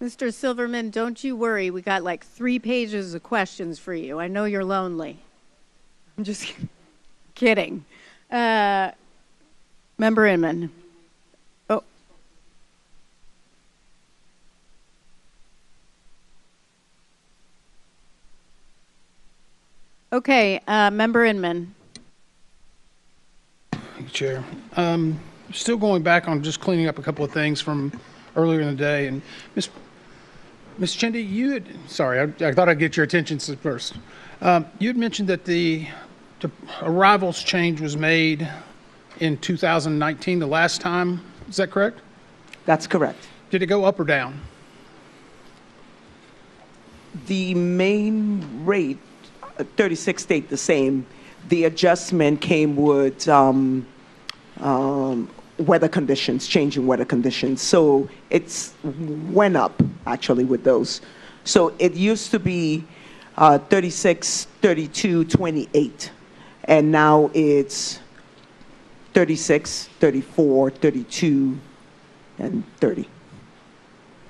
Mr. Silverman, don't you worry. We got like 3 pages of questions for you. I know you're lonely. I'm just kidding. Member Inman. Oh. Okay, Member Inman. Thank you, Chair. Still going back on just cleaning up a couple of things from earlier in the day. And Ms. Chindy, you had, sorry, I thought I'd get your attention first. You had mentioned that the arrivals change was made in 2019, the last time. Is that correct? That's correct. Did it go up or down? The main rate, 36 stayed the same. The adjustment came with weather conditions, changing weather conditions. So it's went up actually with those. So it used to be 36, 32, 28, and now it's 36, 34, 32, and 30.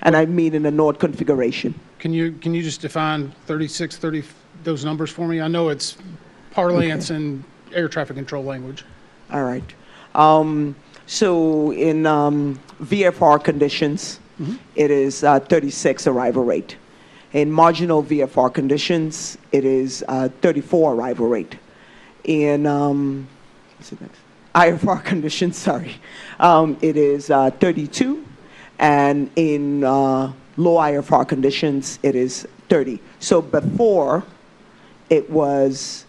And I mean in the Nord configuration. Can you just define 36, 30, those numbers for me? I know it's parlance and air traffic control language. All right. So in VFR conditions, it is 36 arrival rate. In marginal VFR conditions, it is 34 arrival rate. In what's it next? IFR conditions, sorry, it is 32, and in low IFR conditions, it is 30. So before, it was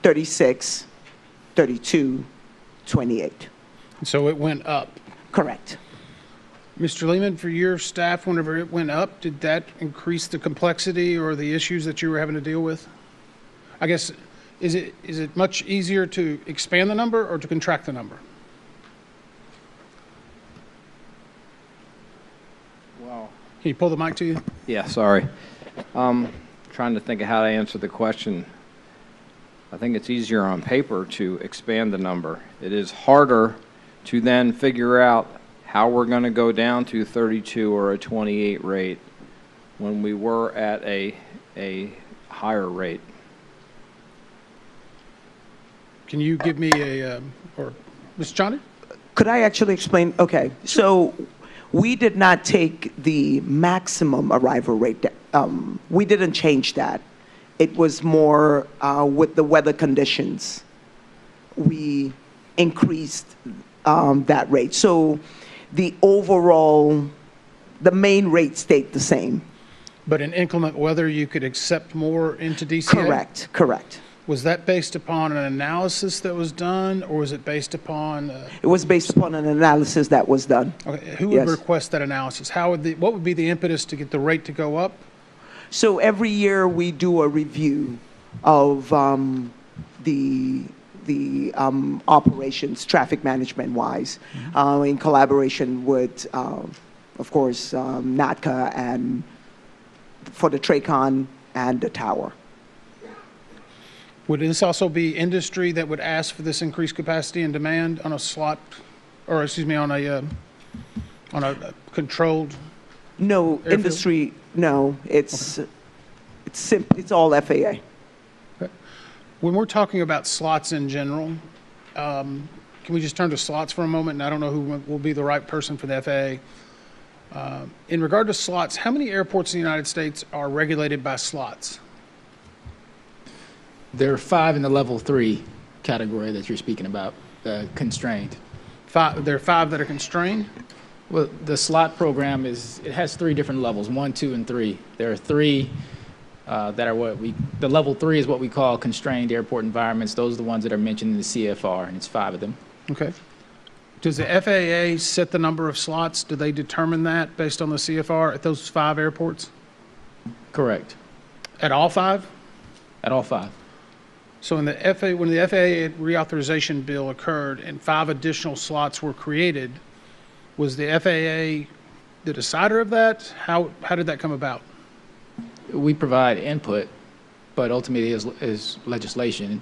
36, 32, 28. So it went up. Correct. Mr. Lehman, for your staff, whenever it went up, did that increase the complexity or the issues that you were having to deal with? I guess, is it much easier to expand the number or to contract the number? Well, can you pull the mic to you? Yeah, sorry. Trying to think of how to answer the question. I think it's easier on paper to expand the number. It is harder to then figure out how we're going to go down to 32 or a 28 rate when we were at a higher rate. Can you give me or Ms. Johnny? Could I actually explain? Okay, so we did not take the maximum arrival rate. We didn't change that. It was more with the weather conditions. We increased that rate. So the overall, the main rate stayed the same. But in inclement weather, you could accept more into DCA? Correct, correct. Was that based upon an analysis that was done, or was it based upon? It was based upon an analysis that was done. Okay. Who would request that analysis? What would be the impetus to get the rate to go up? So every year we do a review of the operations, traffic management wise, in collaboration with, of course, NATCA and for the TRACON and the tower. Would this also be industry that would ask for this increased capacity and demand on a slot, or excuse me, on a controlled? No, airfield? industry. No, it's it's all FAA. Okay. When we're talking about slots in general, can we just turn to slots for a moment? And I don't know who will be the right person for the FAA. In regard to slots, how many airports in the United States are regulated by slots? There are 5 in the level 3 category that you're speaking about, constrained. There are 5 that are constrained? Well, the slot program it has 3 different levels, 1, 2, and 3. There are 3 that are the level 3 is what we call constrained airport environments. Those are the ones that are mentioned in the CFR, and it's 5 of them. Okay. Does the FAA set the number of slots? Do they determine that based on the CFR at those 5 airports? Correct. At all 5? At all 5. So when the FAA reauthorization bill occurred and 5 additional slots were created, was the FAA the decider of that? How did that come about? We provide input, but ultimately is legislation,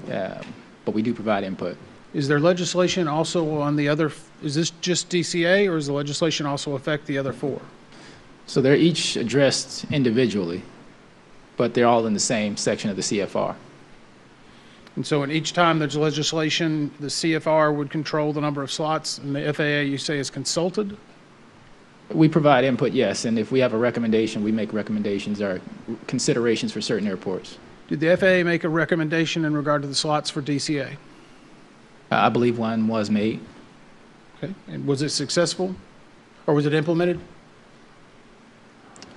but we do provide input. Is there legislation also on the other, is this just DCA, or does the legislation also affect the other 4? So they're each addressed individually, but they're all in the same section of the CFR. And so in each time there's legislation, the CFR would control the number of slots, and the FAA, you say, is consulted? We provide input, yes, and if we have a recommendation, we make recommendations or considerations for certain airports. Did the FAA make a recommendation in regard to the slots for DCA? I believe one was made. Okay. And was it successful, or was it implemented?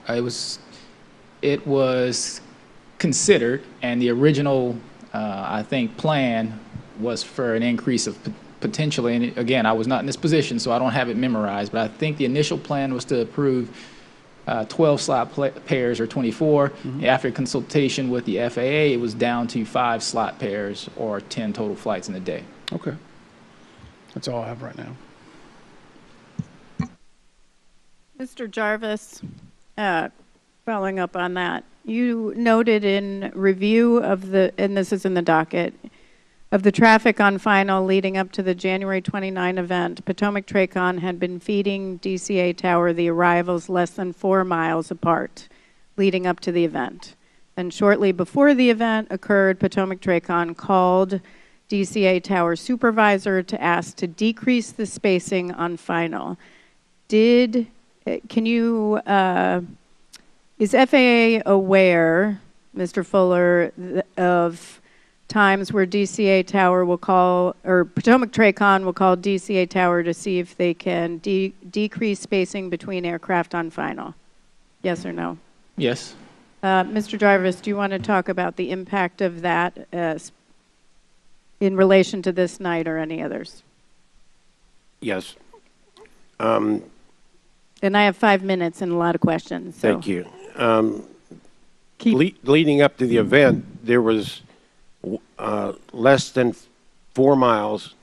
It was considered, and the original, I think, plan was for an increase of potentially, and again, I was not in this position, so I don't have it memorized, but I think the initial plan was to approve 12 slot pairs or 24. After consultation with the FAA, it was down to 5 slot pairs or 10 total flights in a day. Okay. That's all I have right now. Mr. Jarvis, following up on that, you noted in review of the, and this is in the docket, of the traffic on final leading up to the January 29 event, Potomac Tracon had been feeding DCA Tower the arrivals less than 4 miles apart leading up to the event. And shortly before the event occurred, Potomac Tracon called DCA Tower supervisor to ask to decrease the spacing on final. Is FAA aware, Mr. Fuller, of times where DCA Tower will call, or Potomac Tracon will call DCA Tower to see if they can decrease spacing between aircraft on final? Yes or no? Yes. Mr. Jarvis, do you want to talk about the impact of that in relation to this night or any others? Yes. And I have 5 minutes and a lot of questions. So. Thank you. Leading up to the event, there was less than 4 miles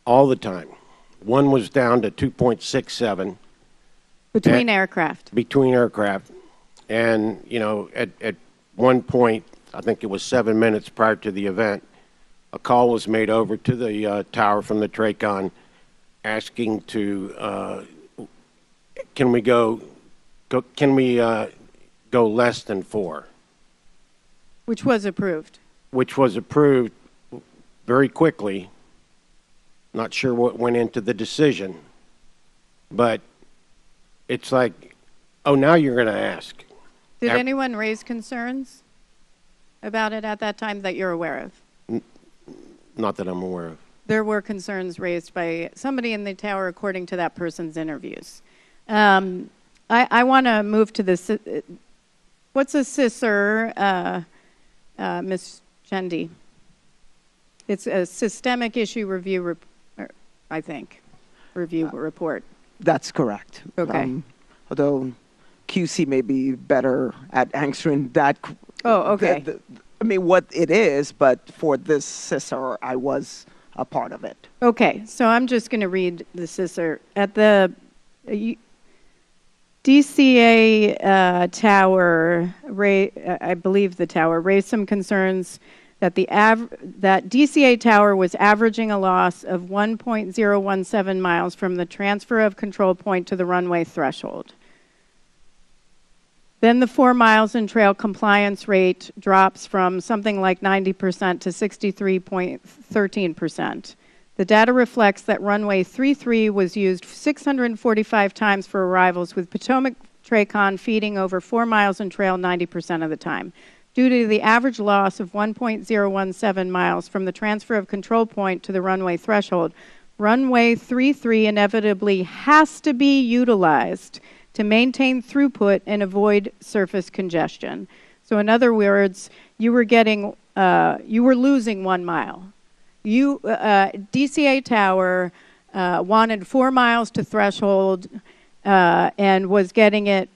all the time. One was down to 2.67. Between aircraft? Between aircraft. And, you know, at one point, I think it was 7 minutes prior to the event, a call was made over to the tower from the Tracon asking to, can we go less than 4? Which was approved. Which was approved very quickly. Not sure what went into the decision, but it's like, oh, now you're going to ask. Did anyone raise concerns about it at that time that you're aware of? Not that I'm aware of. There were concerns raised by somebody in the tower according to that person's interviews. I want to move to this. What's a CISR, Ms. Chendi? It's a systemic issue review, I think, review report. That's correct. Okay. Although QC may be better at answering that. Oh, okay. I mean, what it is, but for this CISR, I was a part of it. Okay, so I'm just going to read the CISR. At the DCA tower, I believe the tower, raised some concerns that that DCA tower was averaging a loss of 1.017 miles from the transfer of control point to the runway threshold. Then the 4 miles in trail compliance rate drops from something like 90% to 63.13%. The data reflects that runway 33 was used 645 times for arrivals, with Potomac Tracon feeding over 4 miles in trail 90% of the time. Due to the average loss of 1.017 miles from the transfer of control point to the runway threshold, runway 33 inevitably has to be utilized to maintain throughput and avoid surface congestion. So in other words, you were losing 1 mile. DCA Tower wanted 4 miles to threshold and was getting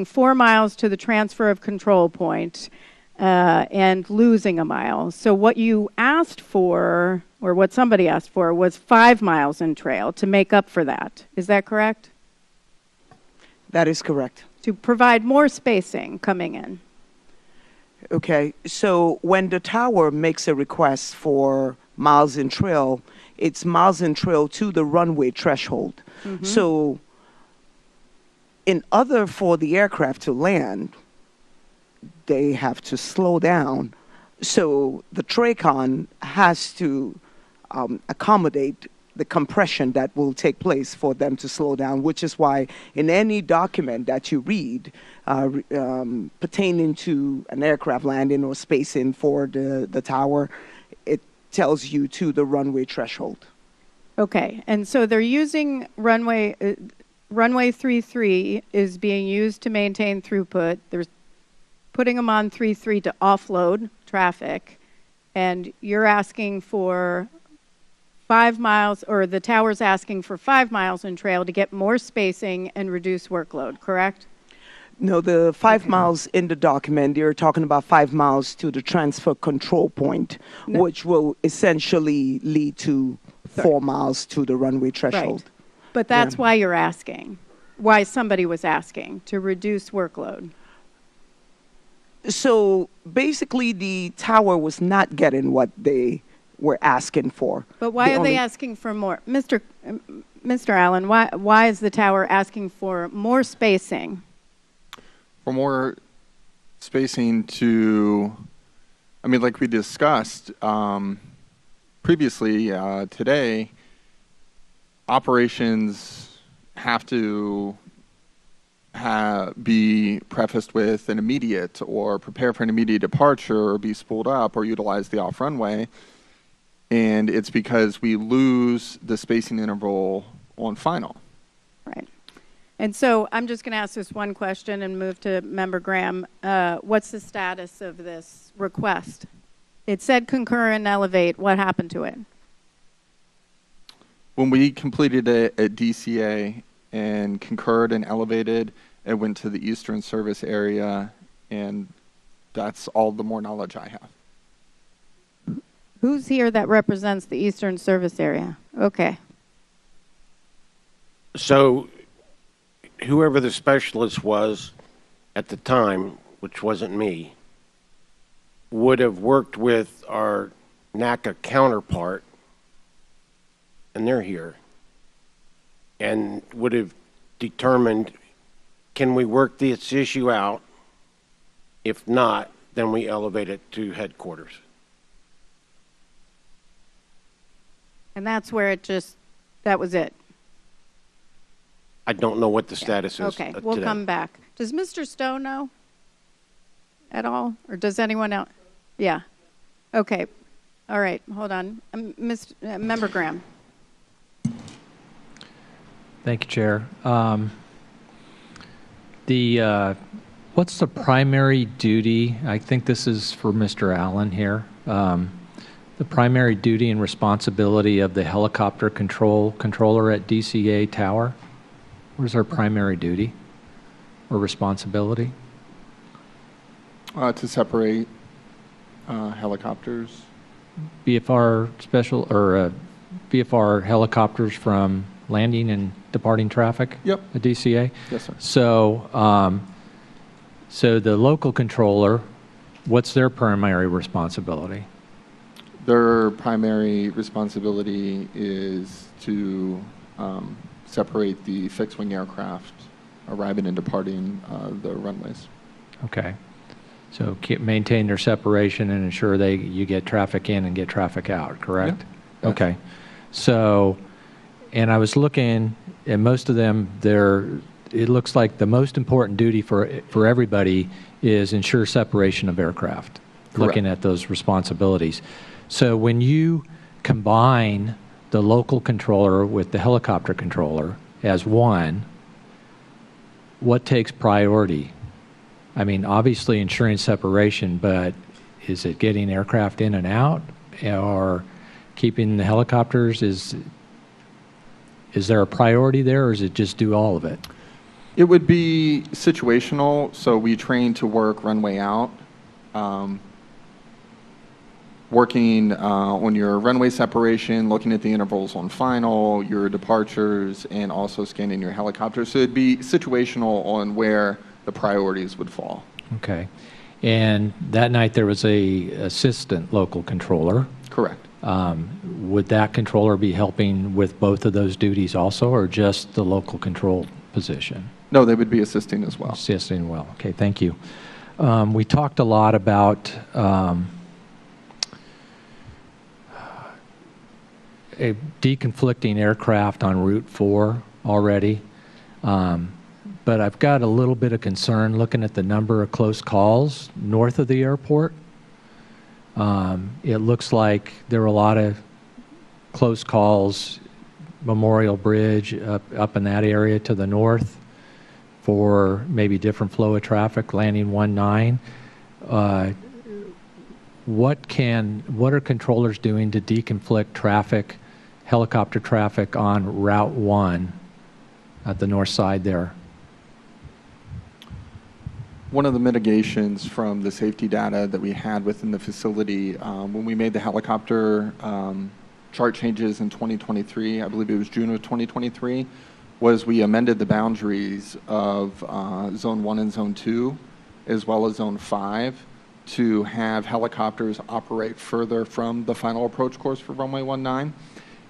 4 miles to the transfer of control point and losing 1 mile. So what you asked for, or what somebody asked for, was 5 miles in trail to make up for that. Is that correct? That is correct. To provide more spacing coming in. Okay, so when the tower makes a request for miles in trail, it's miles in trail to the runway threshold. So in order for the aircraft to land, they have to slow down. So the TRACON has to accommodate the compression that will take place for them to slow down, which is why in any document that you read pertaining to an aircraft landing or spacing for the tower, it tells you to the runway threshold. Okay, and so they're using runway 33 is being used to maintain throughput. They're putting them on 33 to offload traffic, and you're asking for 5 miles, or the tower's asking for 5 miles in trail to get more spacing and reduce workload, correct? No, the 5 miles in the document, you're talking about 5 miles to the transfer control point, which will essentially lead to 4 miles to the runway threshold. Right. But that's why you're asking, why somebody was asking, to reduce workload. So basically, the tower was not getting what they were asking for. But why are they asking for more? Mr. Allen, why is the tower asking for more spacing? For more spacing to, I mean, like we discussed previously today, operations have to be prefaced with an immediate or prepare for an immediate departure or be spooled up or utilize the off runway. And it's because we lose the spacing interval on final. Right. And so I'm just going to ask this one question and move to Member Graham. What's the status of this request? It said concur and elevate. What happened to it? When we completed it at DCA and concurred and elevated, it went to the Eastern Service Area, and that's all the more knowledge I have. Who's here that represents the Eastern Service Area? Okay. So whoever the specialist was at the time, which wasn't me, would have worked with our NACA counterpart, and they're here, and would have determined, can we work this issue out? If not, then we elevate it to headquarters. And that's where that was it. I don't know what the status is Okay, we'll today. come back. Does Mr. Stowe know at all? Or does anyone else? Yeah. Okay. All right, hold on. Member Graham. Thank you, Chair. What's the primary duty? I think this is for Mr. Allen here. The primary duty and responsibility of the helicopter controller at DCA Tower. What is our primary duty or responsibility? To separate helicopters. BFR special or BFR helicopters from landing and departing traffic. Yep. At DCA. Yes, sir. So, so the local controller, what's their primary responsibility? Their primary responsibility is to separate the fixed-wing aircraft arriving and departing the runways. Okay. So maintain their separation and ensure you get traffic in and get traffic out, correct? Yeah. Okay. So, and I was looking, and most of them, it looks like the most important duty for everybody is ensure separation of aircraft, Correct. Looking at those responsibilities. So when you combine the local controller with the helicopter controller as one, what takes priority? I mean, obviously ensuring separation, but is it getting aircraft in and out or keeping the helicopters? Is there a priority there, or is it just do all of it? It would be situational, so we train to work runway out. Working on your runway separation, looking at the intervals on final, your departures, and also scanning your helicopters. So it'd be situational on where the priorities would fall. Okay. And that night there was a assistant local controller. Correct. Would that controller be helping with both of those duties also, or just the local control position? No, they would be assisting as well. Assisting well. Okay, thank you. We talked a lot about a deconflicting aircraft on Route 4 already, but I've got a little bit of concern looking at the number of close calls north of the airport. It looks like there were a lot of close calls, Memorial Bridge up in that area to the north for maybe different flow of traffic, landing 19. What are controllers doing to deconflict traffic, helicopter traffic on Route 1 at the north side there? One of the mitigations from the safety data that we had within the facility, when we made the helicopter chart changes in 2023, I believe it was June of 2023, was we amended the boundaries of Zone 1 and Zone 2, as well as Zone 5, to have helicopters operate further from the final approach course for runway 19.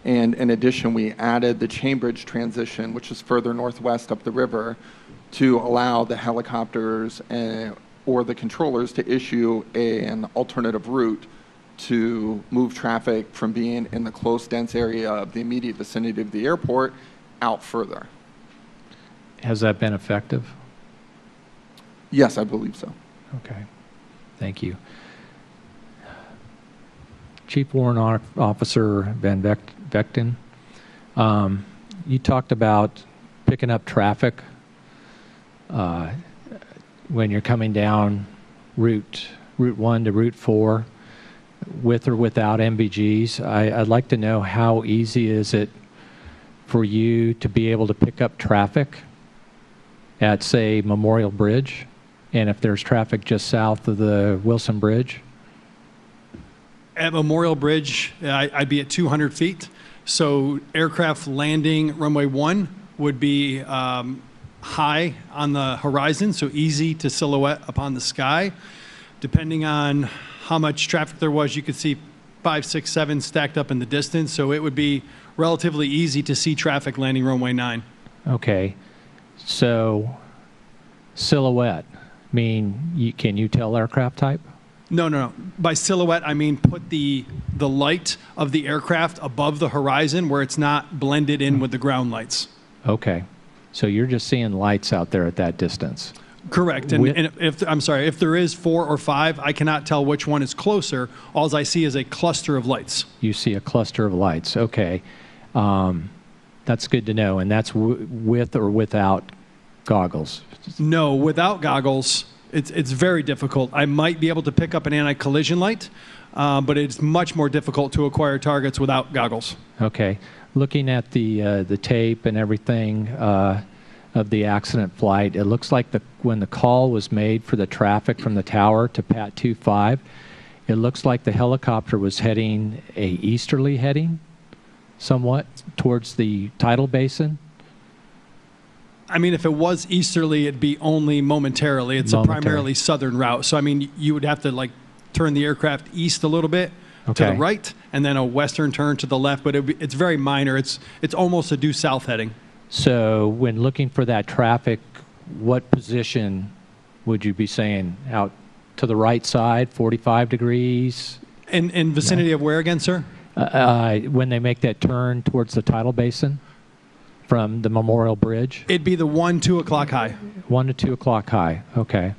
And in addition, we added the Cambridge transition, which is further northwest up the river, to allow the helicopters or the controllers to issue an alternative route to move traffic from being in the close, dense area of the immediate vicinity of the airport out further. Has that been effective? Yes, I believe so. Okay, thank you. Chief Warrant Officer Van Vechten, you talked about picking up traffic when you're coming down Route 1 to Route 4 with or without MVGs. I'd like to know how easy is it for you to be able to pick up traffic at, say, Memorial Bridge, and if there's traffic just south of the Wilson Bridge? At Memorial Bridge, I'd be at 200 feet. So aircraft landing runway 1 would be high on the horizon, so easy to silhouette upon the sky. Depending on how much traffic there was, you could see 5, 6, 7 stacked up in the distance. So it would be relatively easy to see traffic landing runway 9. Okay. So silhouette, can you tell aircraft type? No. By silhouette, I mean put the light of the aircraft above the horizon where it's not blended in with the ground lights. Okay. So you're just seeing lights out there at that distance? Correct. And if there is 4 or 5, I cannot tell which one is closer. All I see is a cluster of lights. You see a cluster of lights. Okay. That's good to know. And that's with or without goggles? No, without goggles, it's very difficult. I might be able to pick up an anti-collision light, but it's much more difficult to acquire targets without goggles. Okay. Looking at the tape and everything of the accident flight, it looks like when the call was made for the traffic from the tower to PAT 25, it looks like the helicopter was heading a easterly heading, somewhat towards the tidal basin. I mean, if it was easterly, it'd be only momentarily. It's a primarily southern route. So, I mean, you would have to turn the aircraft east a little bit to the right, and then a western turn to the left. But it's very minor. It's almost a due south heading. So, when looking for that traffic, what position would you be saying? Out to the right side, 45 degrees? In vicinity of where again, sir? When they make that turn towards the tidal basin from the Memorial Bridge? It'd be the 1, 2 o'clock high. 1 to 2 o'clock high. Okay.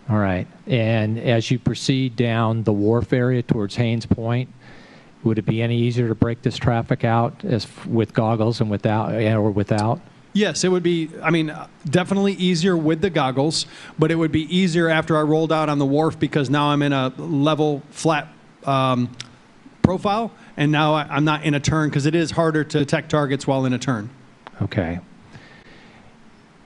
All right. And as you proceed down the wharf area towards Haynes Point, would it be any easier to break this traffic out with goggles and without? Yes, it would be, definitely easier with the goggles, but it would be easier after I rolled out on the wharf because now I'm in a level, flat profile, and now I'm not in a turn because it is harder to detect targets while in a turn. Okay.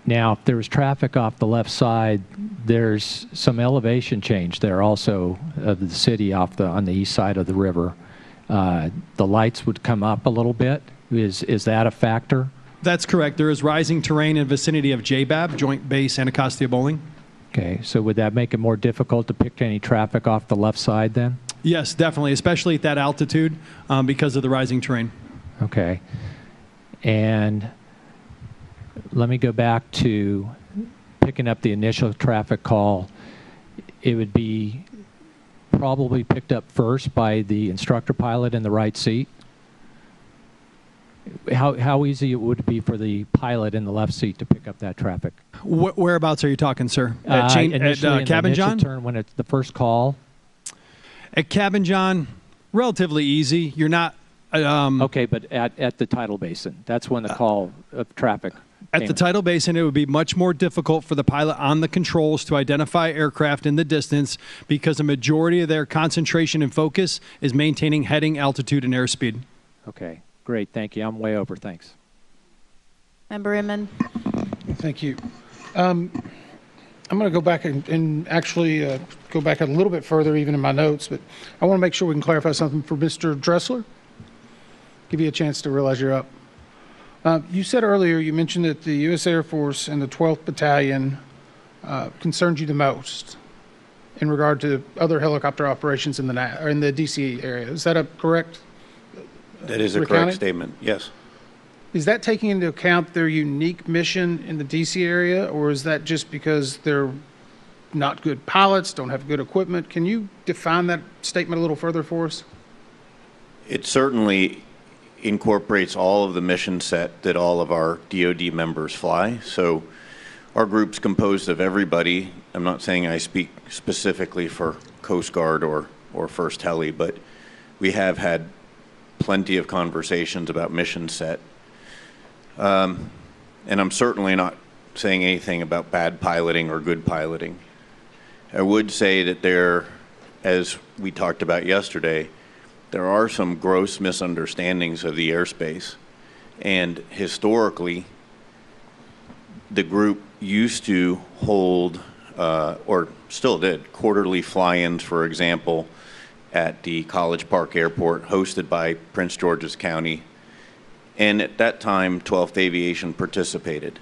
Now, if there was traffic off the left side, there's some elevation change there also of the city on the east side of the river. The lights would come up a little bit. Is that a factor? That's correct. There is rising terrain in vicinity of JBAB, Joint Base Anacostia Bowling. Okay, so would that make it more difficult to pick any traffic off the left side then? Yes, definitely, especially at that altitude because of the rising terrain. Okay. And let me go back to picking up the initial traffic call. It would be probably picked up first by the instructor pilot in the right seat. How easy it would be for the pilot in the left seat to pick up that traffic? Whereabouts are you talking, sir? Initially in the Cabin initial John? turn, when it's the first call. At Cabin John, relatively easy. You're not. Okay, but at the tidal basin, that's when the call of traffic At came the in. tidal basin, it would be much more difficult for the pilot on the controls to identify aircraft in the distance because a majority of their concentration and focus is maintaining heading, altitude, and airspeed. Okay, great, thank you. I'm way over, thanks. Member Inman. Thank you. I'm going to go back and actually go back a little bit further, even in my notes, but I want to make sure we can clarify something for Mr. Dressler. Give you a chance to realize you're up. You said earlier, you mentioned that the U.S. Air Force and the 12th Battalion concerned you the most in regard to other helicopter operations in the DC area. Is that correct? That is a recounted? correct statement, yes. Is that taking into account their unique mission in the DC area, or is that just because they're not good pilots, don't have good equipment? Can you define that statement a little further for us? It certainly incorporates all of the mission set that all of our DoD members fly. So our group's composed of everybody. I'm not saying I speak specifically for Coast Guard or First Heli, but we have had plenty of conversations about mission set. And I'm certainly not saying anything about bad piloting or good piloting. I would say that there, as we talked about yesterday, there are some gross misunderstandings of the airspace. And historically, the group used to hold, or still did, quarterly fly-ins, for example, at the College Park Airport, hosted by Prince George's County. And at that time, 12th Aviation participated.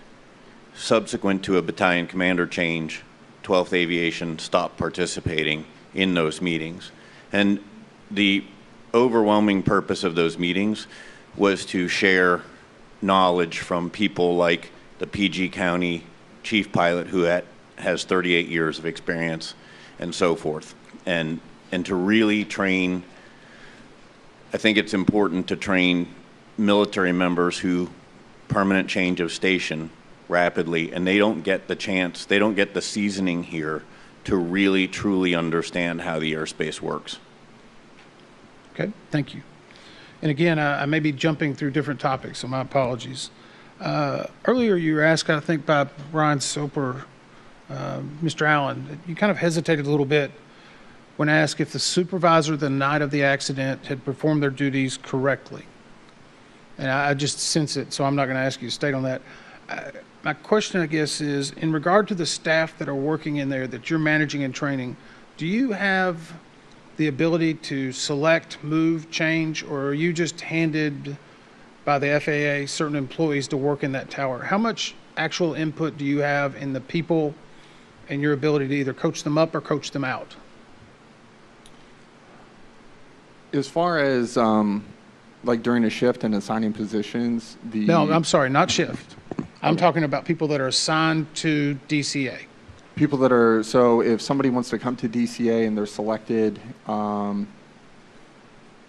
Subsequent to a battalion commander change, 12th Aviation stopped participating in those meetings. And the overwhelming purpose of those meetings was to share knowledge from people like the PG County chief pilot who has 38 years of experience and so forth. And to really train, I think it's important to train military members who permanent change of station rapidly, and they don't get the chance, they don't get the seasoning here to really truly understand how the airspace works. Okay, thank you. And again, I may be jumping through different topics, so my apologies. Earlier you were asked, I think, by Brian Soper, Mr. Allen, you kind of hesitated a little bit when asked if the supervisor the night of the accident had performed their duties correctly. And I just sense it, so I'm not going to ask you to state on that. My question, I guess, is in regard to the staff that are working in there that you're managing and training, do you have the ability to select, move, change, or are you just handed by the FAA certain employees to work in that tower? How much actual input do you have in the people and your ability to either coach them up or coach them out? As far as like during a shift and assigning positions, No, I'm sorry, not shift. I'm talking about people that are assigned to DCA. people that are, so if somebody wants to come to DCA and they're selected,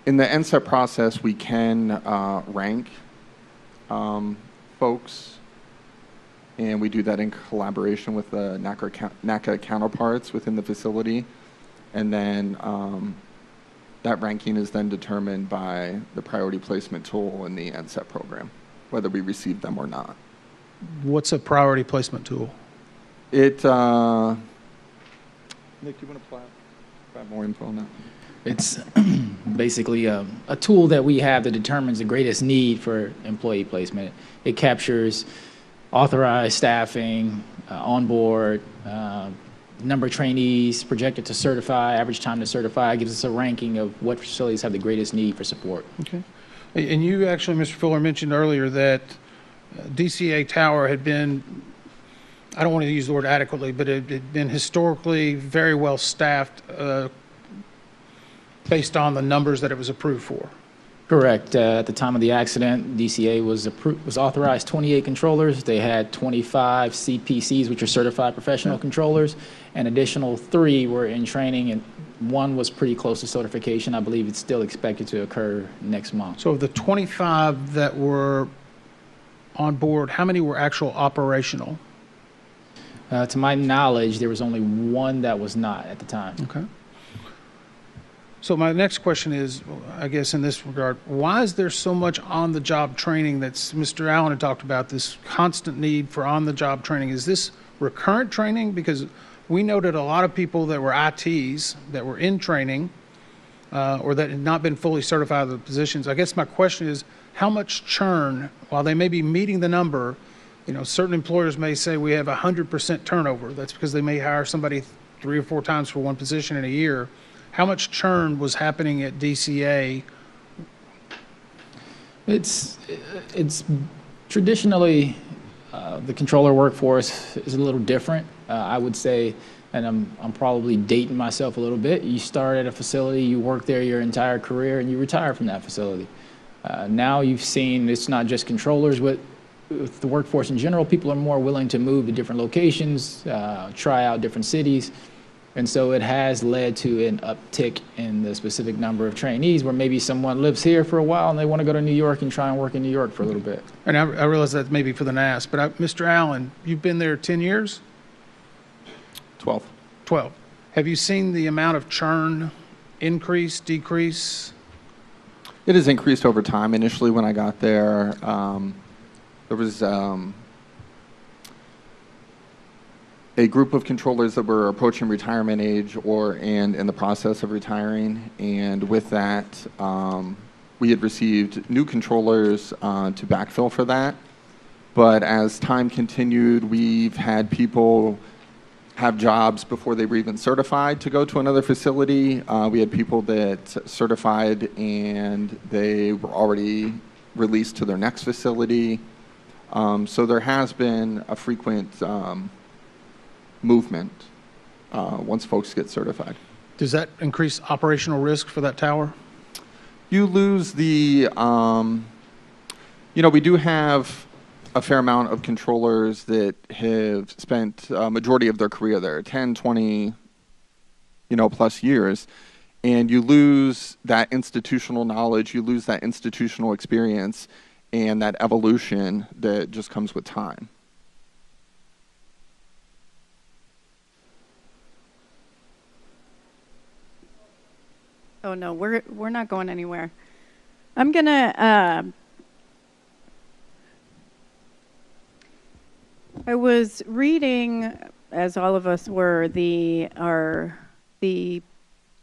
in the NTSB process, we can rank folks, and we do that in collaboration with the NACA counterparts within the facility. And then that ranking is then determined by the priority placement tool in the NTSB program, whether we receive them or not. What's a priority placement tool? It, Nick, you want to provide more info on that? It's basically a tool that we have that determines the greatest need for employee placement. It captures authorized staffing, on board, number of trainees projected to certify, average time to certify. It gives us a ranking of what facilities have the greatest need for support. Okay. And you actually, Mr. Fuller, mentioned earlier that DCA Tower had been, I don't want to use the word adequately, but it had been historically very well staffed based on the numbers that it was approved for. Correct. At the time of the accident, DCA was authorized 28 controllers. They had 25 CPCs, which are certified professional controllers, and additional 3 were in training, and 1 was pretty close to certification. I believe it's still expected to occur next month. So of the 25 that were on board, how many were actual operational? To my knowledge, there was only 1 that was not at the time. Okay. So my next question is, I guess in this regard, why is there so much on-the-job training that's, Mr. Allen had talked about, this constant need for on-the-job training? Is this recurrent training? Because we noted a lot of people that were ITs that were in training or that had not been fully certified with the positions. I guess my question is, how much churn, while they may be meeting the number, you know, certain employers may say we have 100% turnover. That's because they may hire somebody 3 or 4 times for one position in a year. How much churn was happening at DCA? It's traditionally the controller workforce is a little different. I would say, and I'm probably dating myself a little bit. You start at a facility, you work there your entire career, and you retire from that facility. Now you've seen it's not just controllers, but with the workforce in general, people are more willing to move to different locations, try out different cities. And so it has led to an uptick in the specific number of trainees where maybe someone lives here for a while and they want to go to New York and try and work in New York for a little bit. And I realize that maybe for the NAS, but Mr. Allen, you've been there 10 years? 12. 12. Have you seen the amount of churn increase, decrease? It has increased over time. Initially, when I got there, there was a group of controllers that were approaching retirement age and in the process of retiring. And with that, we had received new controllers to backfill for that. But as time continued, we've had people have jobs before they were even certified to go to another facility. We had people that certified and they were already released to their next facility. So there has been a frequent movement once folks get certified. Does that increase operational risk for that tower? You lose the, we do have a fair amount of controllers that have spent a majority of their career there, 10, 20, plus years. And you lose that institutional knowledge, you lose that institutional experience, and that evolution that just comes with time. Oh no, we're not going anywhere. I'm gonna. I was reading, as all of us were, the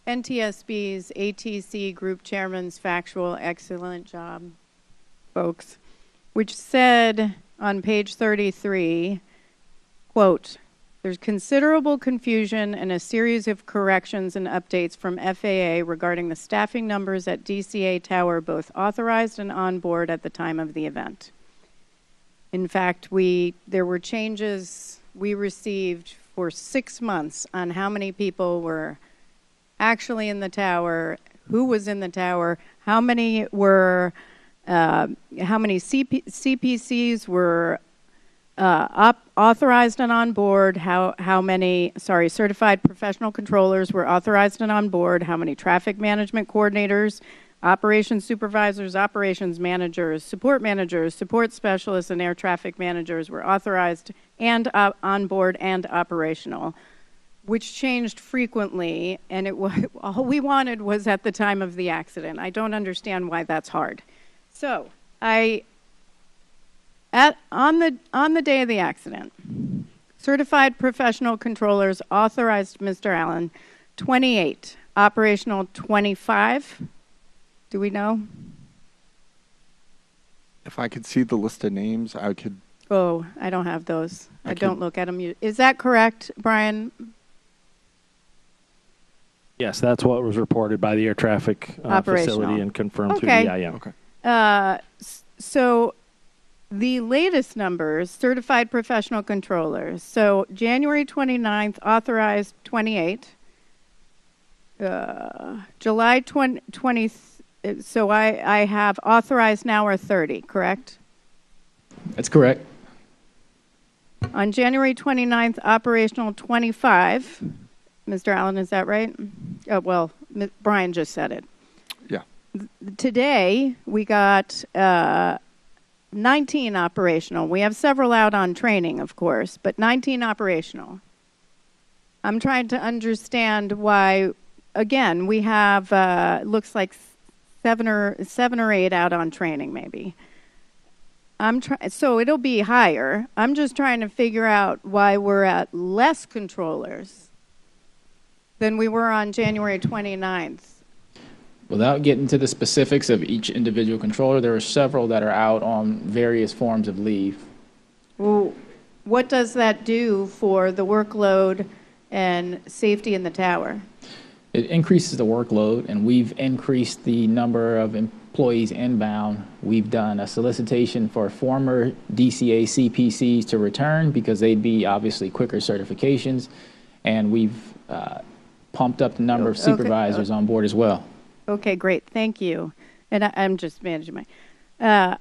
NTSB's ATC Group Chairman's factual excellent job, folks, which said on page 33, quote, "There's considerable confusion and a series of corrections and updates from FAA regarding the staffing numbers at DCA Tower, both authorized and on board at the time of the event. In fact, there were changes we received for 6 months on how many people were actually in the tower, who was in the tower, how many were, how many CPCs were authorized and on board, how many certified professional controllers were authorized and on board, how many traffic management coordinators, operations supervisors, operations managers, support specialists, and air traffic managers were authorized and on board and operational," which changed frequently, and all we wanted was at the time of the accident. I don't understand why that's hard. So on the day of the accident, certified professional controllers authorized Mr. Allen 28, operational 25. Do we know? If I could see the list of names, I could. Oh, I don't have those. I don't look at them. Is that correct, Brian? Yes, that's what was reported by the air traffic facility and confirmed through the IM. Okay. So the latest numbers, certified professional controllers. So January 29th, authorized 28. July 20, so I have authorized now are 30, correct? That's correct. On January 29th, operational 25. Mr. Allen, is that right? Oh, well, Brian just said it. Yeah. Today, we got 19 operational. We have several out on training, of course, but 19 operational. I'm trying to understand why, again, we have, looks like seven or 8 out on training, maybe. So it'll be higher. I'm just trying to figure out why we're at less controllers than we were on January 29th. Without getting to the specifics of each individual controller, there are several that are out on various forms of leave. Well, what does that do for the workload and safety in the tower? It increases the workload, and we've increased the number of employees inbound. We've done a solicitation for former DCA CPCs to return because they'd be obviously quicker certifications, and we've pumped up the number of supervisors on board as well. Okay, great. Thank you. And I'm just managing my...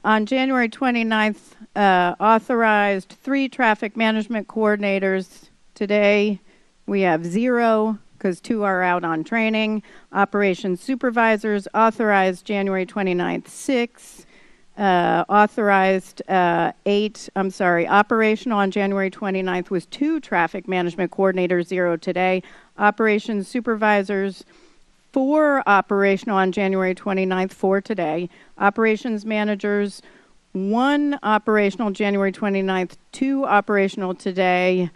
on January 29th, authorized 3 traffic management coordinators. Today, we have 0 because 2 are out on training. Operations supervisors authorized January 29th, 6. Authorized 8, I'm sorry, operational on January 29th was 2 traffic management coordinators, 0 today. Operations supervisors, 4 operational on January 29th, 4 today. Operations managers, 1 operational January 29th, 2 operational today.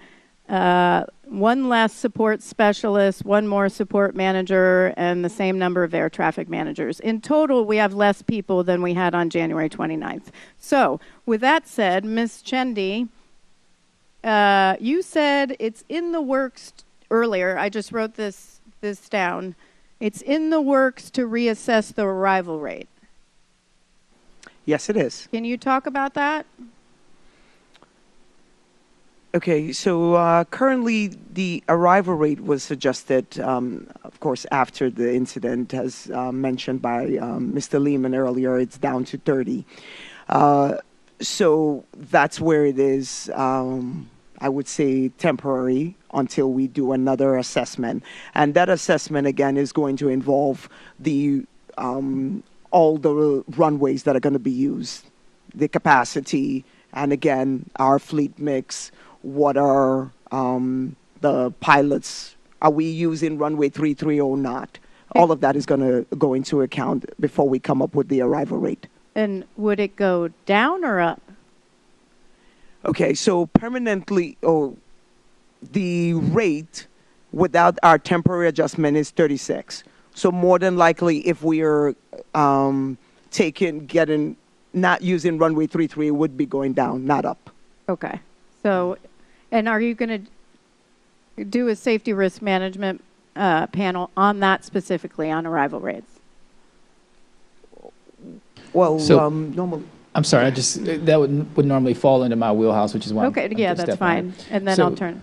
1 less support specialist, 1 more support manager, and the same number of air traffic managers. In total, we have less people than we had on January 29th. So, with that said, Ms. Chendi, you said it's in the works earlier. I just wrote this down. It's in the works to reassess the arrival rate. Yes, it is. Can you talk about that? Okay, so currently the arrival rate was adjusted, of course, after the incident, as mentioned by Mr. Lehman earlier. It's down to 30. So that's where it is, I would say, temporary until we do another assessment. And that assessment, again, is going to involve the all the runways that are going to be used, the capacity, and again, our fleet mix. What are the pilots? Are we using runway 33 or not? All of that is going to go into account before we come up with the arrival rate. And would it go down or up? Okay, so permanently, the rate without our temporary adjustment is 36. So more than likely, if we are not using runway 33, it would be going down, not up. Okay. So, and are you going to do a safety risk management panel on that specifically, on arrival rates? Well, So- normally. I'm sorry, that would normally fall into my wheelhouse, which is why Okay, I'm yeah, just that's stepping on fine. it. And then So- I'll turn.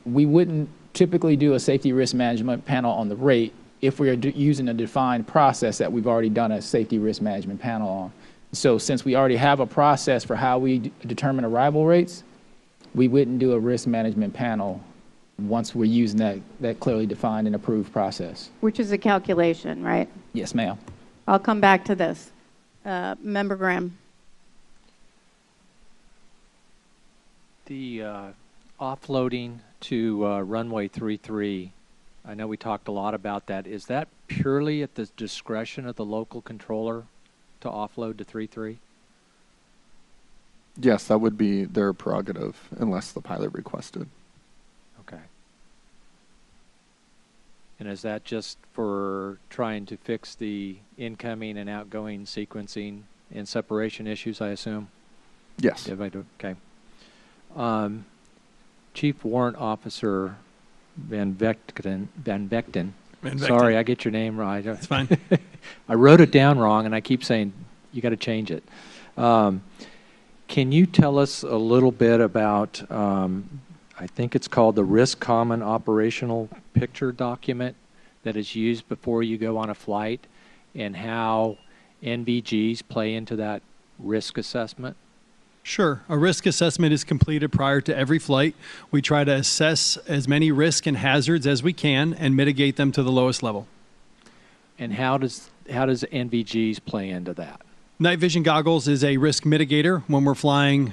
We wouldn't typically do a safety risk management panel on the rate if we are using a defined process that we've already done a safety risk management panel on. So since we already have a process for how we determine arrival rates, we wouldn't do a risk management panel once we're using that clearly defined and approved process. Which is a calculation, right? Yes, ma'am. I'll come back to this. Member Graham. The offloading to runway 33, I know we talked a lot about that. Is that purely at the discretion of the local controller to offload to 33? Yes, that would be their prerogative unless the pilot requested. Okay. And is that just for trying to fix the incoming and outgoing sequencing and separation issues, I assume? Yes. Okay. Chief Warrant Officer Van Vechten. Sorry, I get your name right. It's fine. I wrote it down wrong, and I keep saying you got to change it. Can you tell us a little bit about, I think it's called the Risk Common Operational Picture Document that is used before you go on a flight and how NVGs play into that risk assessment? Sure. A risk assessment is completed prior to every flight. We try to assess as many risks and hazards as we can and mitigate them to the lowest level. And how does NVGs play into that? Night vision goggles is a risk mitigator when we're flying.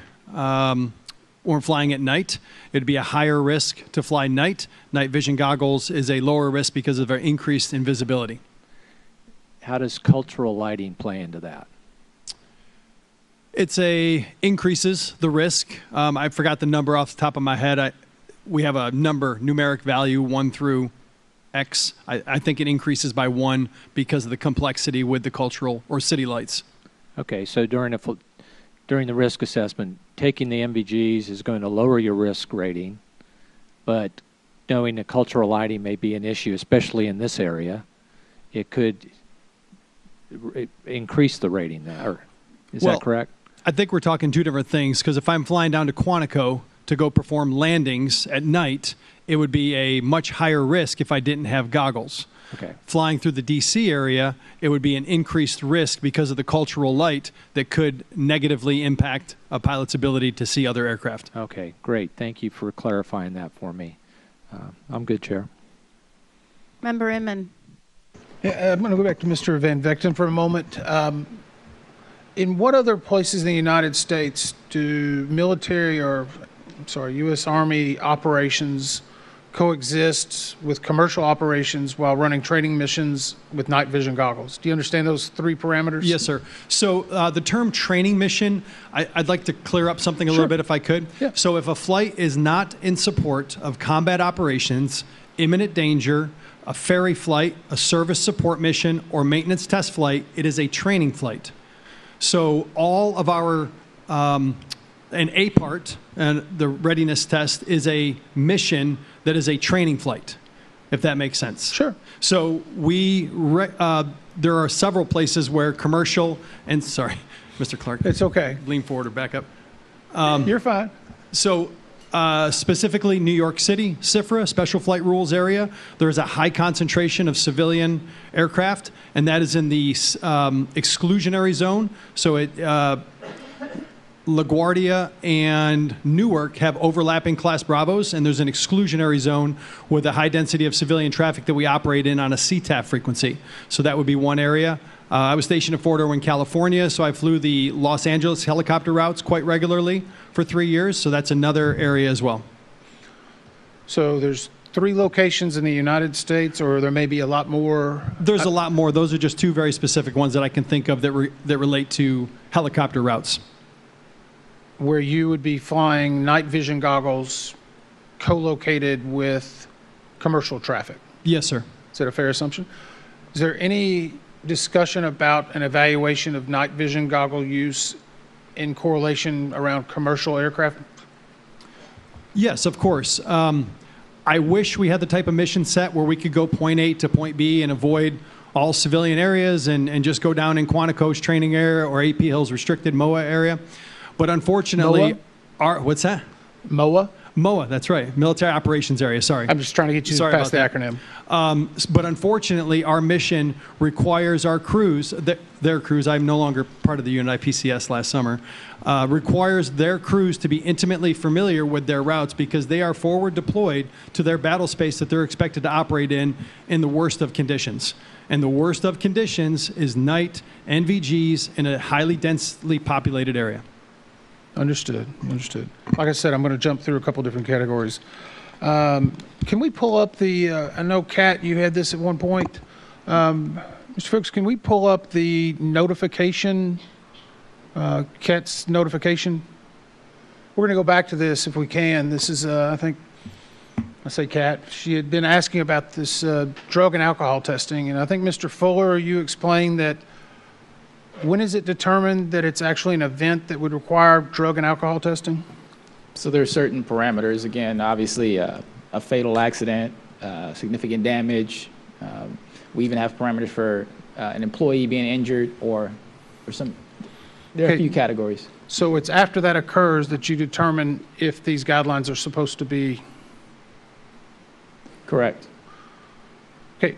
When we're flying at night, it'd be a higher risk to fly night. Night vision goggles is a lower risk because of our increased invisibility. How does cultural lighting play into that? It's increases the risk. I forgot the number off the top of my head. We have a numeric value, 1 through X. I think it increases by 1 because of the complexity with the cultural or city lights. Okay, so during the risk assessment, taking the NVGs is going to lower your risk rating, but knowing that cultural lighting may be an issue, especially in this area, it could increase the rating there. Is that correct? I think we're talking two different things, because if I'm flying down to Quantico to go perform landings at night, it would be a much higher risk if I didn't have goggles. Okay. Flying through the DC area, it would be an increased risk because of the cultural light that could negatively impact a pilot's ability to see other aircraft. Okay, great. Thank you for clarifying that for me. I'm good, Chair. Member Inman. Yeah, I'm going to go back to Mr. Van Vechten for a moment. In what other places in the United States do U.S. Army operations coexist with commercial operations while running training missions with night vision goggles? Do you understand those 3 parameters? Yes, sir. So the term training mission, I'd like to clear up something a little bit if I could. Yeah. So if a flight is not in support of combat operations, imminent danger, a ferry flight, a service support mission, or maintenance test flight, it is a training flight. So all of our, an A part, and the readiness test is a mission that is a training flight, if that makes sense. Sure. So there are several places where commercial, and sorry, Mr. Clark. It's okay. Lean forward or back up. You're fine. So specifically New York City, SFRA, Special Flight Rules area, there's a high concentration of civilian aircraft, and that is in the exclusionary zone. So LaGuardia and Newark have overlapping Class Bravos, and there's an exclusionary zone with a high density of civilian traffic that we operate in on a CTAF frequency. So that would be one area. I was stationed at Fort Irwin, California, so I flew the Los Angeles helicopter routes quite regularly for 3 years, so that's another area as well. So there's 3 locations in the United States, or there may be a lot more? There's a lot more. Those are just 2 very specific ones that I can think of that relate to helicopter routes. Where you would be flying night vision goggles co-located with commercial traffic? Yes, sir. Is that a fair assumption? Is there any discussion about an evaluation of night vision goggle use in correlation around commercial aircraft? Yes, of course. I wish we had the type of mission set where we could go point A to point B and avoid all civilian areas and just go down in Quantico's training area or AP Hills restricted MOA area. But unfortunately, what's that? MOA? MOA, that's right. Military Operations Area, sorry. I'm just trying to get you past the acronym. But unfortunately, our mission requires our crews, their crews, I'm no longer part of the unit, I PCS last summer, requires their crews to be intimately familiar with their routes because they are forward deployed to their battle space that they're expected to operate in the worst of conditions. And the worst of conditions is night NVGs in a highly densely populated area. Understood. Like I said, I'm going to jump through a couple different categories. Can we pull up I know, Kat, you had this at one point. Mr. Fuchs, can we pull up the notification, Kat's notification? We're going to go back to this if we can. This is, I think, I say Kat, she had been asking about this drug and alcohol testing, and I think, Mr. Fuller, you explained that when is it determined that it's actually an event that would require drug and alcohol testing? So there are certain parameters. Again, obviously, a fatal accident, significant damage. We even have parameters for an employee being injured or some. There are a few categories. So it's after that occurs that you determine if these guidelines are supposed to be. Correct. Okay.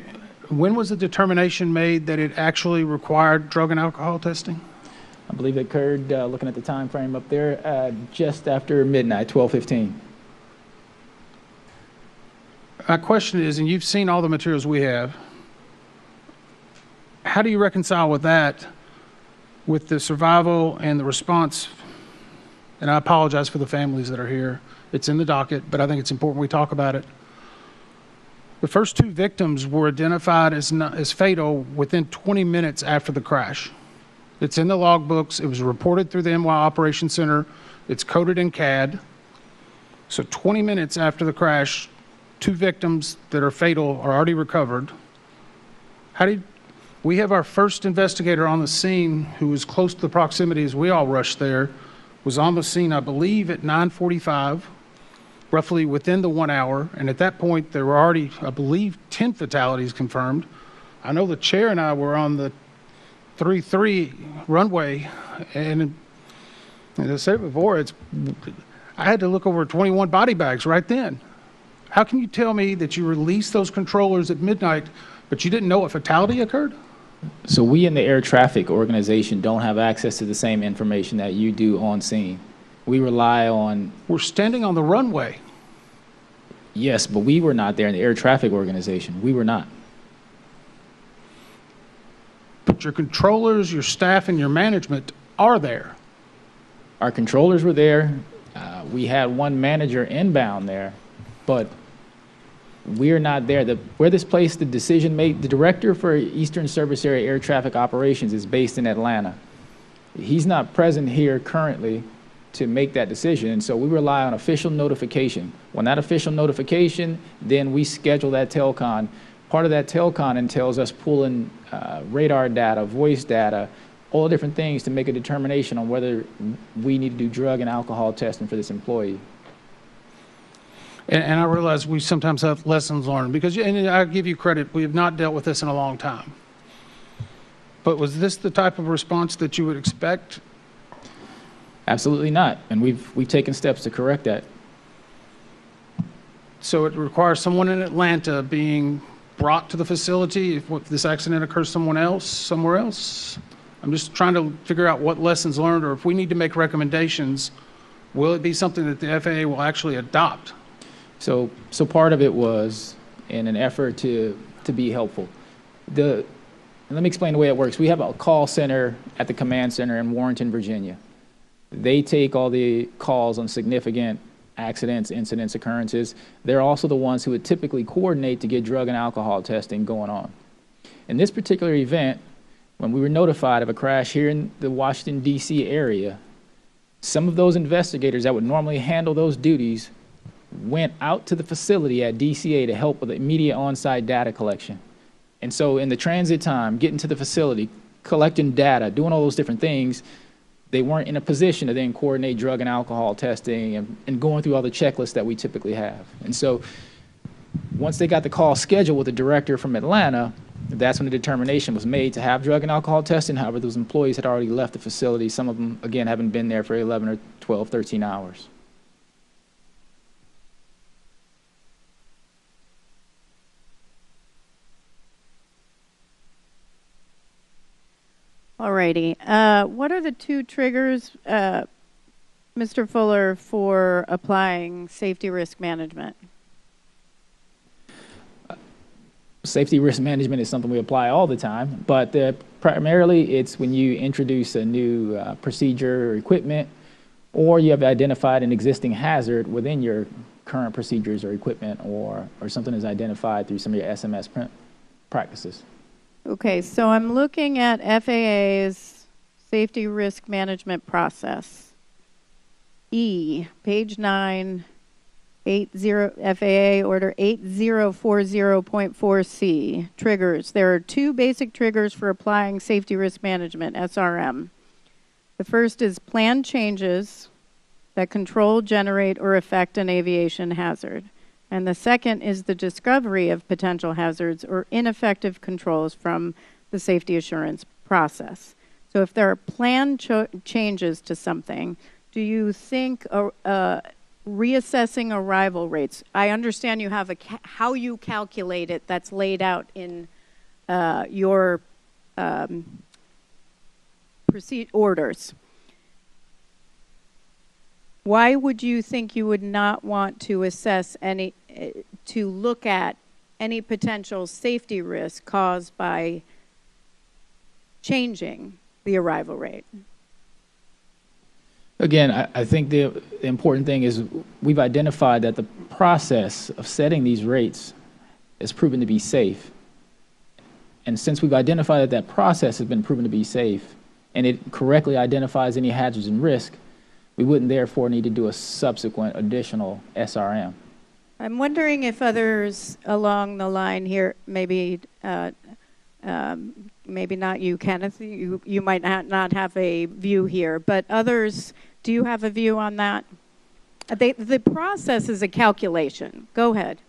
When was the determination made that it actually required drug and alcohol testing? I believe it occurred, looking at the time frame up there, just after midnight, 12:15. My question is, and you've seen all the materials we have, how do you reconcile with that, with the survival and the response? And I apologize for the families that are here. It's in the docket, but I think it's important we talk about it. The first 2 victims were identified as fatal within 20 minutes after the crash. It's in the logbooks. It was reported through the NY Operations Center. It's coded in CAD. So 20 minutes after the crash, 2 victims that are fatal are already recovered. We have our first investigator on the scene who was close to the proximity as we all rushed there, was on the scene, I believe, at 9:45, roughly within the 1 hour. And at that point, there were already, I believe, 10 fatalities confirmed. I know the chair and I were on the 3-3 runway, and as I said before, I had to look over 21 body bags right then. How can you tell me that you released those controllers at midnight, but you didn't know a fatality occurred? So we in the air traffic organization don't have access to the same information that you do on scene. We rely on... We're standing on the runway. Yes, but we were not there in the air traffic organization. We were not. But your controllers, your staff, and your management are there. Our controllers were there. We had one manager inbound there, but we're not there. Where this place, the decision made, the director for Eastern Service Area Air Traffic Operations is based in Atlanta. He's not present here currently to make that decision, and so we rely on official notification. When that official notification, then we schedule that telcon. Part of that telcon entails us pulling radar data, voice data, all different things to make a determination on whether we need to do drug and alcohol testing for this employee. And I realize we sometimes have lessons learned, because, and I give you credit, we have not dealt with this in a long time. But was this the type of response that you would expect? Absolutely not, and we've taken steps to correct that. So it requires someone in Atlanta being brought to the facility if this accident occurs somewhere else? I'm just trying to figure out what lessons learned, or if we need to make recommendations, will it be something that the FAA will actually adopt? So part of it was in an effort to be helpful. Let me explain the way it works. We have a call center at the command center in Warrenton, Virginia. They take all the calls on significant accidents, incidents, occurrences. They're also the ones who would typically coordinate to get drug and alcohol testing going on. In this particular event, when we were notified of a crash here in the Washington, D.C. area, some of those investigators that would normally handle those duties went out to the facility at DCA to help with immediate on-site data collection. And so in the transit time, getting to the facility, collecting data, doing all those different things, they weren't in a position to then coordinate drug and alcohol testing and going through all the checklists that we typically have. And so once they got the call scheduled with the director from Atlanta, that's when the determination was made to have drug and alcohol testing. However, those employees had already left the facility. Some of them, again, haven't been there for 11 or 12, 13 hours. Alrighty. What are the 2 triggers, Mr. Fuller, for applying safety risk management? Safety risk management is something we apply all the time, but primarily it's when you introduce a new procedure or equipment, or you have identified an existing hazard within your current procedures or equipment, or something is identified through some of your SMS practices. Okay, so I'm looking at FAA's safety risk management process. E, page 9, FAA order 8040.4C, triggers. There are 2 basic triggers for applying safety risk management, SRM. The first is planned changes that control, generate, or affect an aviation hazard. And the second is the discovery of potential hazards or ineffective controls from the safety assurance process. So if there are planned changes to something, do you think reassessing arrival rates, I understand you have how you calculate it, that's laid out in your orders. Why would you think you would not want to assess any, to look at any potential safety risk caused by changing the arrival rate? Again, I think the important thing is we've identified that the process of setting these rates has proven to be safe. And since we've identified that that process has been proven to be safe and it correctly identifies any hazards and risk, we wouldn't therefore need to do a subsequent additional SRM. I'm wondering if others along the line here, maybe maybe not you, Kenneth, you might not have a view here, but others, do you have a view on that? The process is a calculation. Go ahead,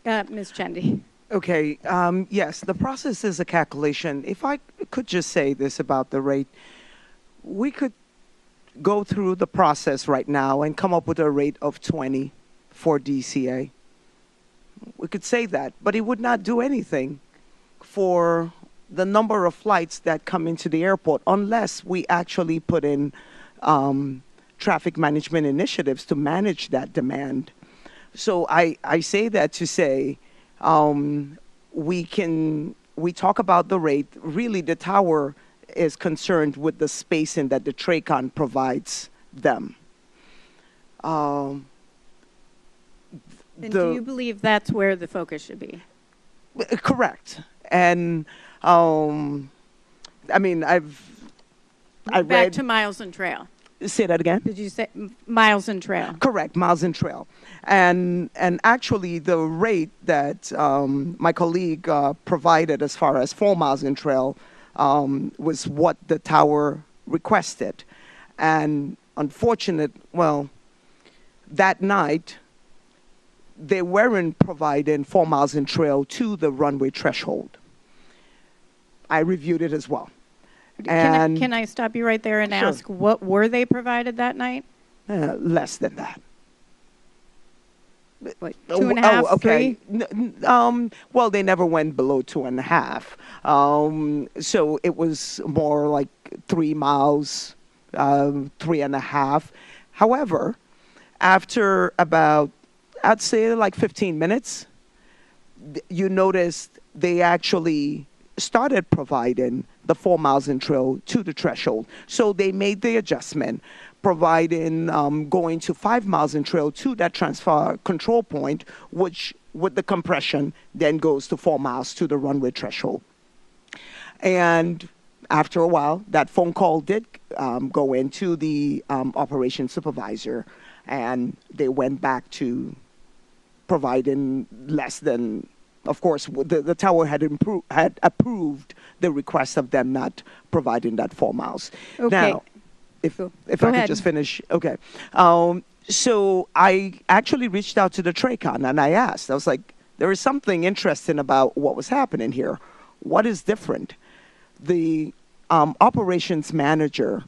Ms. Chendi. Okay, yes, the process is a calculation. If I could just say this about the rate, we could go through the process right now and come up with a rate of 20 for DCA. We could say that, but it would not do anything for the number of flights that come into the airport unless we actually put in traffic management initiatives to manage that demand. So I say that to say we talk about the rate. Really, the tower is concerned with the spacing that the TRACON provides them. And do you believe that's where the focus should be? Correct. And I mean, I read back to miles and trail. Say that again. Did you say miles and trail? Correct, miles and trail. And actually, the rate that my colleague provided as far as 4 miles and trail was what the tower requested. And well, that night, they weren't providing 4 miles in trail to the runway threshold. I reviewed it as well. And can I stop you right there and sure. ask, what were they provided that night? Less than that. Like 2.5, okay. 3? Well, they never went below 2.5. So it was more like 3 miles, 3.5. However, after about, I'd say like 15 minutes, you noticed they actually started providing the 4 miles in trail to the threshold. So they made the adjustment, providing going to 5 miles in trail to that transfer control point, which with the compression then goes to 4 miles to the runway threshold. And after a while, that phone call did go into the operations supervisor, and they went back to providing less than, of course, the tower had approved the request of them not providing that 4 miles. Okay. Now, if Go I could ahead. just finish, okay. So I actually reached out to the TRACON and I asked, I was like, there is something interesting about what was happening here. What is different? The operations manager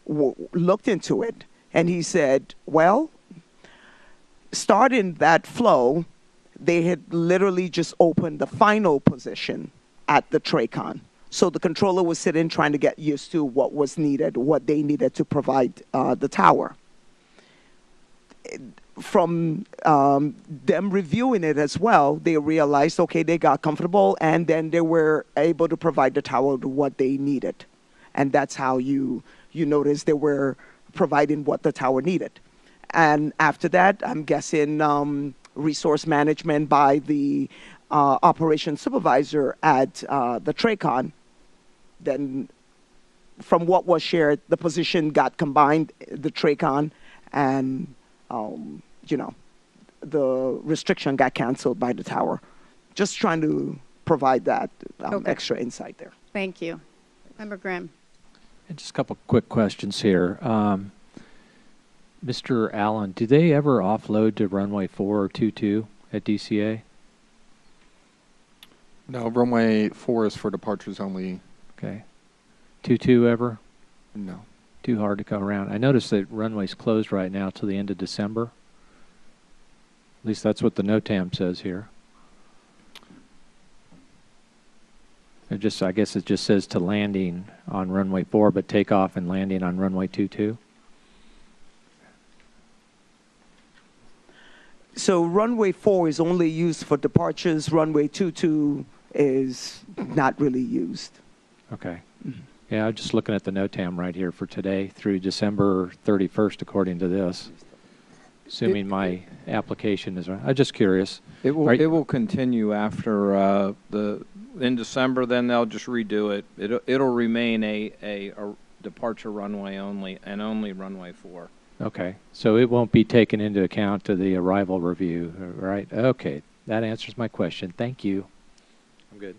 looked into it and he said, well, starting that flow, they had literally just opened the final position at the TRACON. So the controller was sitting trying to get used to what was needed, what they needed to provide the tower. From them reviewing it as well, they realized, okay, they got comfortable, and then they were able to provide the tower with what they needed. And that's how you notice they were providing what the tower needed. And after that, I'm guessing resource management by the operations supervisor at the TRACON, then from what was shared, the position got combined, the TRACON, and the restriction got canceled by the tower. Just trying to provide that extra insight there. Thank you. Member Graham. And just a couple quick questions here. Mr. Allen, do they ever offload to runway 4 or 22 at DCA? No, runway 4 is for departures only. Okay. 22 ever? No. Too hard to come around. I noticed that runway's closed right now till the end of December. At least that's what the NOTAM says here. I guess it just says to landing on runway 4, but takeoff and landing on runway 22? So runway 4 is only used for departures. Runway 22 is not really used. Okay. Yeah, I'm just looking at the NOTAM right here for today through December 31st, according to this. Assuming my application is right. I'm just curious. It will continue after in December. Then they'll just redo it. It'll remain a departure runway only and only runway 4. Okay, so it won't be taken into account to the arrival review, right? Okay, that answers my question. Thank you. I'm good.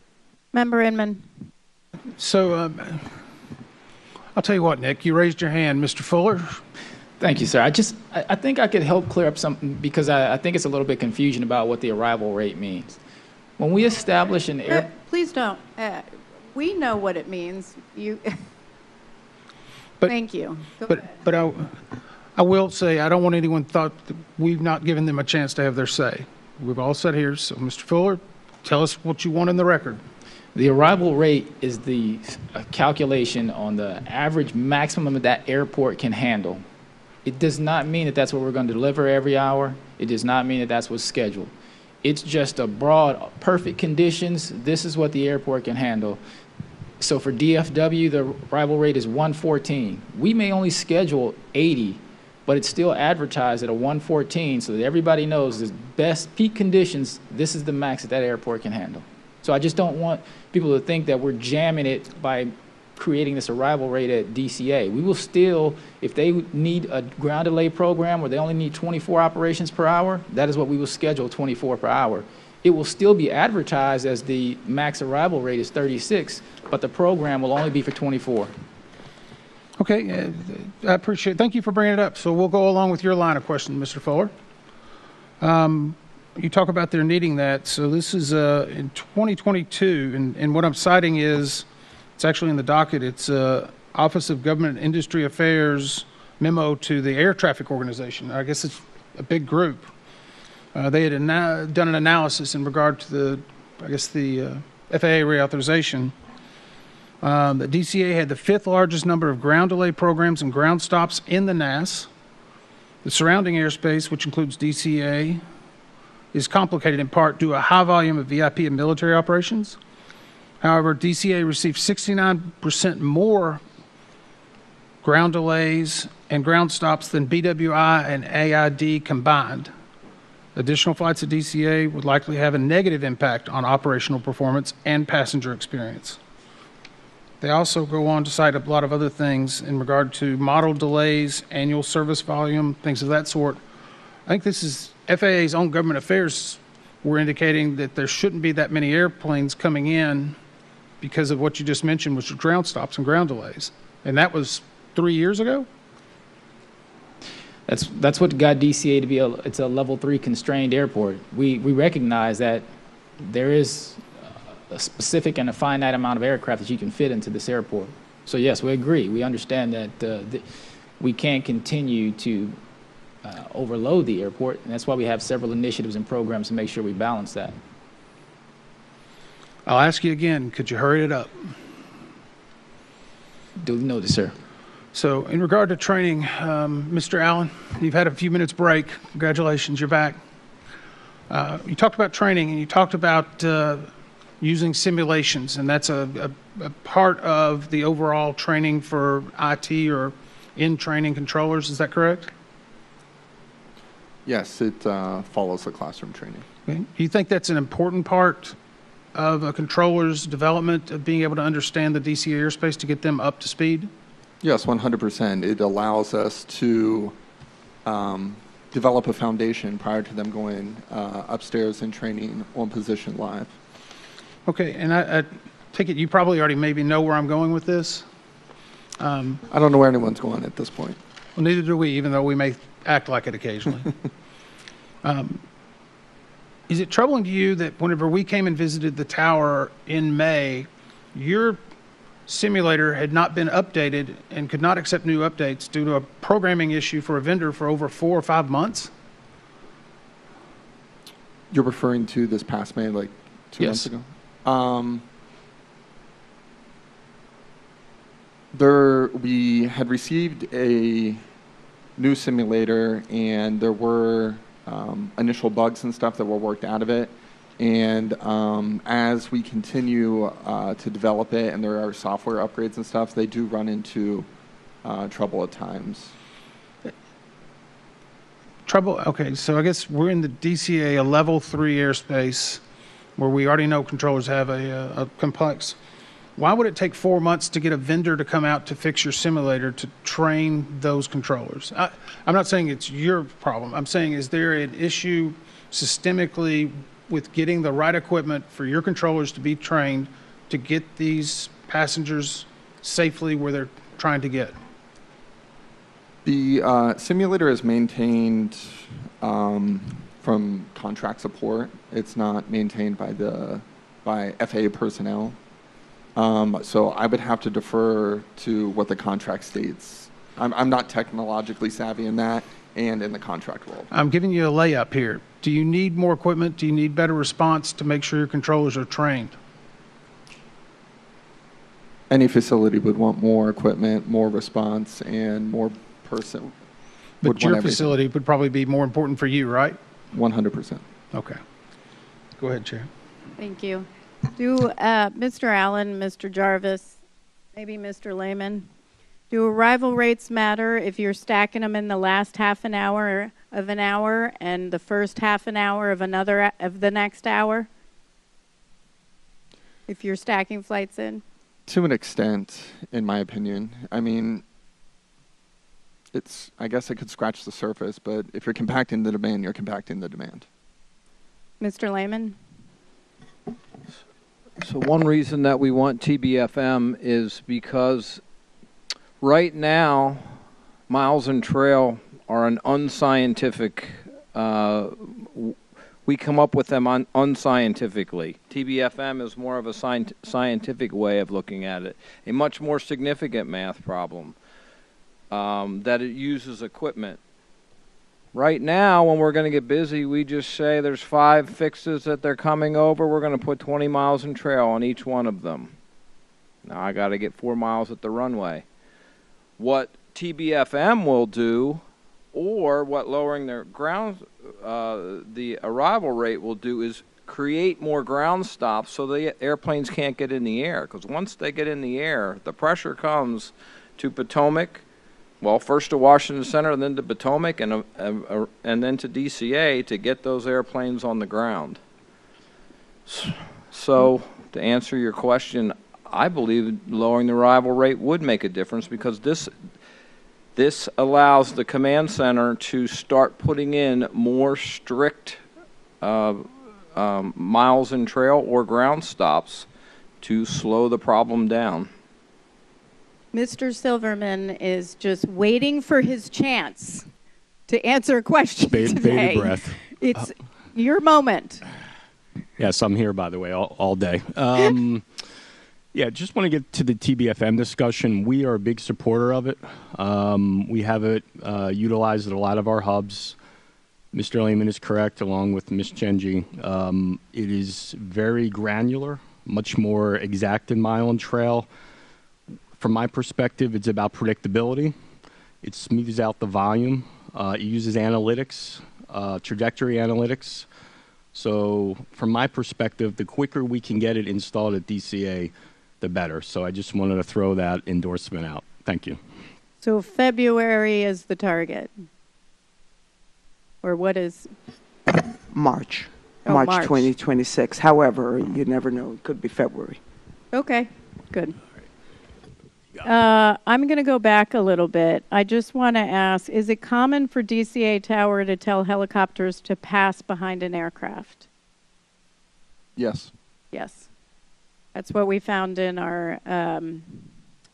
Member Inman. So I'll tell you what, Nick, you raised your hand. Mr. Fuller? Thank you, sir. I think I could help clear up something because I think it's a little bit confusion about what the arrival rate means. When we establish an air... Please don't. We know what it means. Thank you. But I will say I don't want anyone thought that we've not given them a chance to have their say. We've all sat here. So, Mr. Fuller, tell us what you want in the record. The arrival rate is the calculation on the average maximum that that airport can handle. It does not mean that that's what we're going to deliver every hour. It does not mean that that's what's scheduled. It's just a broad, perfect conditions. This is what the airport can handle. So for DFW, the arrival rate is 114. We may only schedule 80, but it's still advertised at a 114 so that everybody knows the best peak conditions, this is the max that that airport can handle. So I just don't want people to think that we're jamming it by creating this arrival rate at DCA. We will still, if they need a ground delay program where they only need 24 operations per hour, that is what we will schedule, 24 per hour. It will still be advertised as the max arrival rate is 36, but the program will only be for 24. Okay, I appreciate it. Thank you for bringing it up. So we'll go along with your line of questioning, Mr. Fuller. You talk about their needing that. So this is in 2022, and what I'm citing is, it's actually in the docket, it's Office of Government and Industry Affairs memo to the Air Traffic Organization. I guess it's a big group. They had done an analysis in regard to the FAA reauthorization. The DCA had the 5th largest number of ground delay programs and ground stops in the NAS. The surrounding airspace, which includes DCA, is complicated in part due to a high volume of VIP and military operations. However, DCA received 69% more ground delays and ground stops than BWI and AID combined. Additional flights at DCA would likely have a negative impact on operational performance and passenger experience. They also go on to cite a lot of other things in regard to model delays, annual service volume, things of that sort. I think this is FAA's own government affairs were indicating that there shouldn't be that many airplanes coming in because of what you just mentioned, which were ground stops and ground delays. And that was 3 years ago? That's what got DCA to be it's a level 3 constrained airport. We recognize that there is a specific and a finite amount of aircraft that you can fit into this airport. So yes, we agree. We understand that we can't continue to overload the airport, and that's why we have several initiatives and programs to make sure we balance that. I'll ask you again, could you hurry it up? Duly noted, sir. So in regard to training, Mr. Allen, you've had a few minutes break. Congratulations, you're back. You talked about training, and you talked about using simulations, and that's a part of the overall training for IT or in-training controllers. Is that correct? Yes, it follows the classroom training. Okay. Do you think that's an important part of a controller's development of being able to understand the DCA airspace to get them up to speed? Yes, 100%. It allows us to develop a foundation prior to them going upstairs and training on position live. Okay, and I take it you probably already maybe know where I'm going with this? I don't know where anyone's going at this point. Well, neither do we, even though we may act like it occasionally. Is it troubling to you that whenever we came and visited the tower in May, your simulator had not been updated and could not accept new updates due to a programming issue for a vendor for over 4 or 5 months? You're referring to this past May, like 2 months ago? We had received a new simulator, and there were initial bugs and stuff that were worked out of it. And as we continue to develop it, and there are software upgrades and stuff, they do run into trouble at times. Trouble, okay, so I guess we're in the DCA, a level 3 airspace, where we already know controllers have a complex. Why would it take 4 months to get a vendor to come out to fix your simulator to train those controllers? I'm not saying it's your problem. I'm saying, is there an issue systemically with getting the right equipment for your controllers to be trained to get these passengers safely where they're trying to get? The simulator is maintained from contract support. It's not maintained by FAA personnel. So I would have to defer to what the contract states. I'm not technologically savvy in that and in the contract world. I'm giving you a layup here. Do you need more equipment? Do you need better response to make sure your controllers are trained? Any facility would want more equipment, more response, and more person. But your facility would probably be more important for you, right? 100%. Okay. Go ahead, Chair. Thank you. Do Mr. Allen, Mr. Jarvis, maybe Mr. Lehman, do arrival rates matter if you're stacking them in the last half an hour of an hour and the first half an hour of the next hour? If you're stacking flights in? To an extent, in my opinion. I mean, I guess it could scratch the surface, but if you're compacting the demand, you're compacting the demand. Mr. Lehman? So one reason that we want TBFM is because right now, miles and trail are an unscientific, we come up with them unscientifically. TBFM is more of a scientific way of looking at it, a much more significant math problem that it uses equipment. Right now, when we're going to get busy, we just say there's 5 fixes that they're coming over. We're going to put 20 miles in trail on each one of them. Now I got to get 4 miles at the runway. What TBFM will do, or what lowering their ground, the arrival rate will do, is create more ground stops so the airplanes can't get in the air. Because once they get in the air, the pressure comes to Potomac. Well, first to Washington Center, and then to Potomac, and then to DCA to get those airplanes on the ground. So, to answer your question, I believe lowering the arrival rate would make a difference, because this allows the command center to start putting in more strict miles in trail or ground stops to slow the problem down. Mr. Silverman is just waiting for his chance to answer a question today. Bated breath. It's your moment. Yes, I'm here, by the way, all day. Yeah, just want to get to the TBFM discussion. We are a big supporter of it. We have it utilized at a lot of our hubs. Mr. Lehman is correct, along with Ms. Chenji. It is very granular, much more exact in mile and trail. From my perspective, it's about predictability. It smooths out the volume. It uses analytics, trajectory analytics. So from my perspective, the quicker we can get it installed at DCA, the better. So I just wanted to throw that endorsement out. Thank you. So February is the target? Or what is? March. Oh, March March 2026. However, you never know. It could be February. Okay, good. I'm going to go back a little bit. I just want to ask, is it common for DCA Tower to tell helicopters to pass behind an aircraft? Yes. Yes. That's what we found in our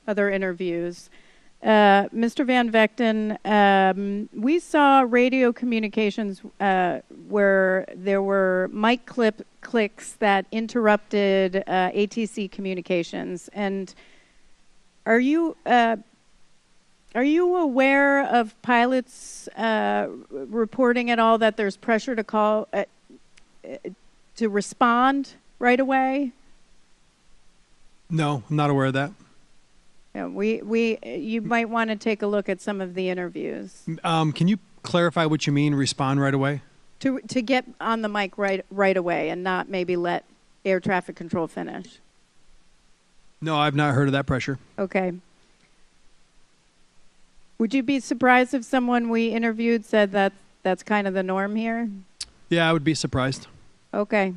other interviews. Mr. Van Vechten, we saw radio communications where there were mic clicks that interrupted ATC communications. And are you aware of pilots reporting at all that there's pressure to call to respond right away? No, I'm not aware of that. Yeah, you might want to take a look at some of the interviews. Can you clarify what you mean, respond right away? To get on the mic right away and not maybe let air traffic control finish. No, I've not heard of that pressure. Okay. Would you be surprised if someone we interviewed said that that's kind of the norm here? Yeah, I would be surprised. Okay.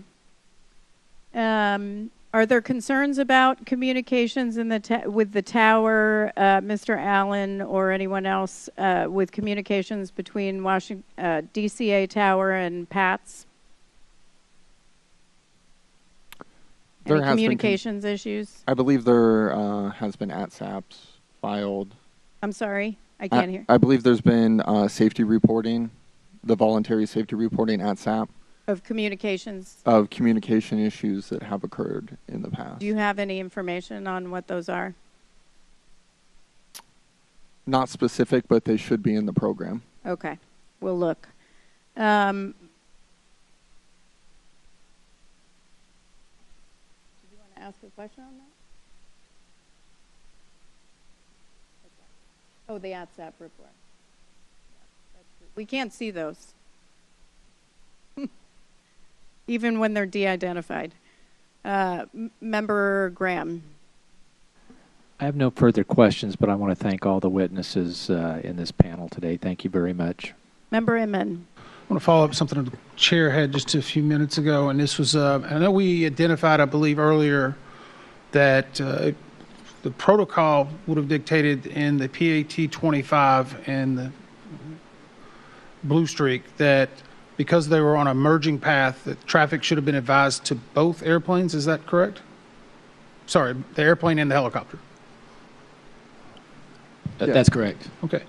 Are there concerns about communications in with the tower, Mr. Allen, or anyone else with communications between DCA Tower and PATS? Any communications issues? I believe there has been ATSAPs filed. I'm sorry, I can't hear. I believe there's been safety reporting, the voluntary safety reporting ATSAP. Of communications? Of communication issues that have occurred in the past. Do you have any information on what those are? Not specific, but they should be in the program. Okay, we'll look. Did you want to ask a question on that? Okay. Oh, the ATSAP report. We can't see those. Even when they're de-identified. Member Graham. I have no further questions, but I want to thank all the witnesses in this panel today. Thank you very much. Member Inman. I want to follow up something the chair had just a few minutes ago, and this was, I know we identified, I believe earlier, that the protocol would have dictated in the PAT 25 and the Blue Streak that because they were on a merging path, that traffic should have been advised to both airplanes. Is that correct? Sorry, the airplane and the helicopter. That's correct. Okay.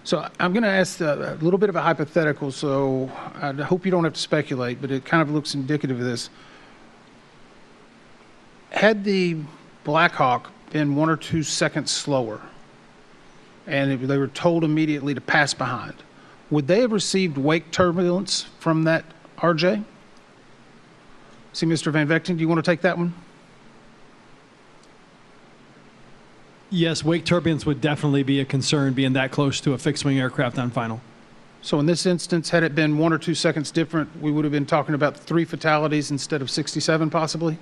So I'm going to ask a little bit of a hypothetical, so I hope you don't have to speculate, but it kind of looks indicative of this. Had the Black Hawk been 1 or 2 seconds slower, and they were told immediately to pass behind, would they have received wake turbulence from that RJ? See, Mr. Van Vechten, do you want to take that one? Yes, wake turbulence would definitely be a concern being that close to a fixed-wing aircraft on final. So in this instance, had it been 1 or 2 seconds different, we would have been talking about 3 fatalities instead of 67 possibly?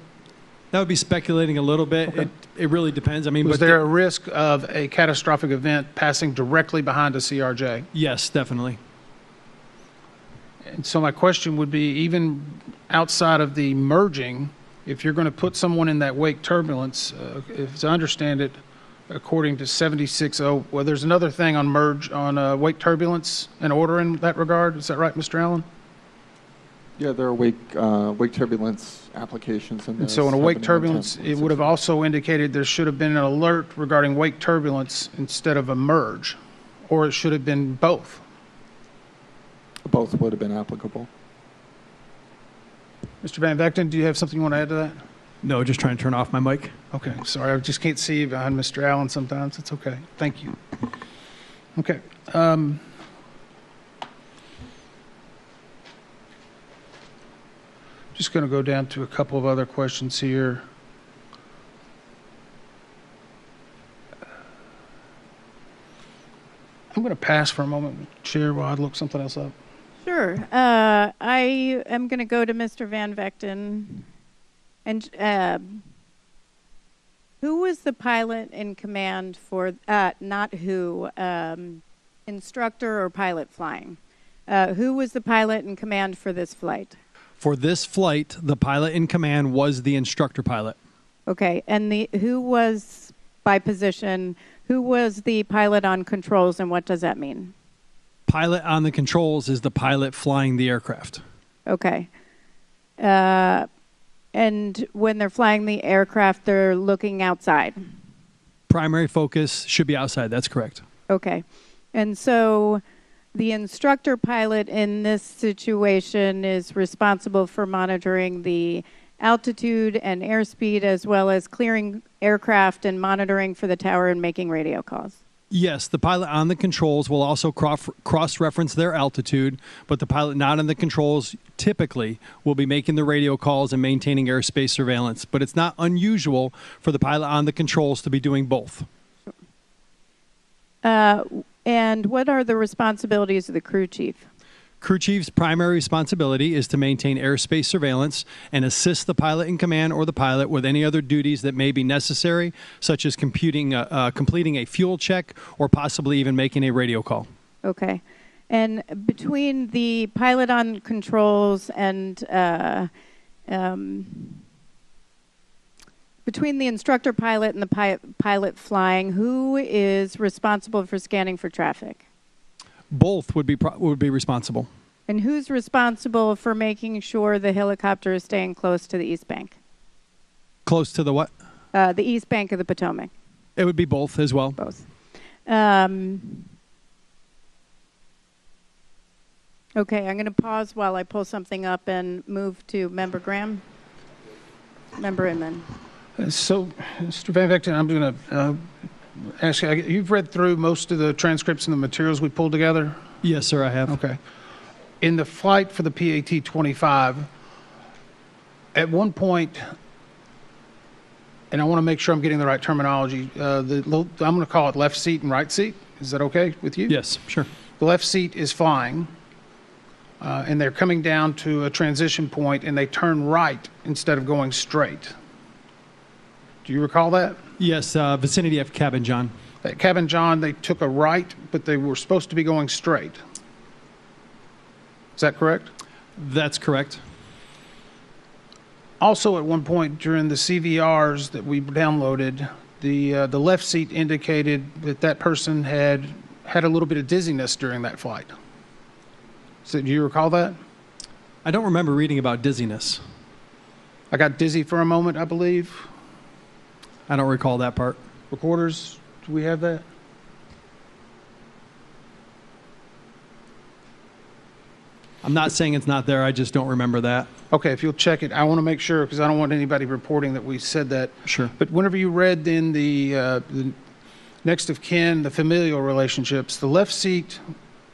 That would be speculating a little bit. Okay. It really depends. I mean, was there a risk of a catastrophic event passing directly behind a CRJ? Yes, definitely. And so my question would be, even outside of the merging, if you're going to put someone in that wake turbulence, as I understand it, according to 76.0, well, there's another thing on wake turbulence, an order in that regard. Is that right, Mr. Allen? Yeah, there are wake turbulence applications. And so in a wake turbulence, it would have also indicated there should have been an alert regarding wake turbulence instead of a merge, or it should have been both. Both would have been applicable. Mr. Van Vechten, do you have something you want to add to that? No, just trying to turn off my mic. Okay, sorry, I just can't see you behind Mr. Allen sometimes. It's okay. Thank you. Okay. Just going to go down to a couple of other questions here. I'm going to pass for a moment, Chair, while I look something else up. Sure. I am going to go to Mr. Van Vechten. And who was the pilot in command for, not who, instructor or pilot flying? Who was the pilot in command for this flight? For this flight, the pilot in command was the instructor pilot. Okay, and who was, by position, who was the pilot on controls, and what does that mean? Pilot on the controls is the pilot flying the aircraft. Okay. And when they're flying the aircraft, they're looking outside? Primary focus should be outside, that's correct. Okay. And so the instructor pilot in this situation is responsible for monitoring the altitude and airspeed, as well as clearing aircraft and monitoring for the tower and making radio calls. Yes, the pilot on the controls will also cross-reference their altitude, but the pilot not on the controls typically will be making the radio calls and maintaining airspace surveillance. But it's not unusual for the pilot on the controls to be doing both. And what are the responsibilities of the crew chief? Crew chief's primary responsibility is to maintain airspace surveillance and assist the pilot in command or the pilot with any other duties that may be necessary, such as completing a fuel check or possibly even making a radio call. Okay. And between the pilot on controls and between the instructor pilot and the pilot flying, who is responsible for scanning for traffic? Both would be responsible. And who's responsible for making sure the helicopter is staying close to the east bank? Close to the what? The east bank of the Potomac. It would be both as well. Both. Okay, I'm going to pause while I pull something up and move to Member Graham. Member Inman. So, Mr. Van Vechten, I'm going to ask you, you've read through most of the transcripts and the materials we pulled together? Yes, sir, I have. Okay. In the flight for the PAT-25, at one point, and I want to make sure I'm getting the right terminology, I'm going to call it left seat and right seat. Is that okay with you? Yes, sure. The left seat is flying, and they're coming down to a transition point, and they turn right instead of going straight. Do you recall that? Yes, vicinity of Cabin John. At Cabin John, they took a right, but they were supposed to be going straight. Is that correct? That's correct. Also, at one point during the CVRs that we downloaded, the left seat indicated that that person had a little bit of dizziness during that flight. So, do you recall that? I don't remember reading about dizziness. I got dizzy for a moment, I believe. I don't recall that part. Recorders, do we have that? I'm not saying it's not there. I just don't remember that. Okay, if you'll check it. I want to make sure because I don't want anybody reporting that we said that. Sure. But whenever you read in the next of kin, the familial relationships, the left seat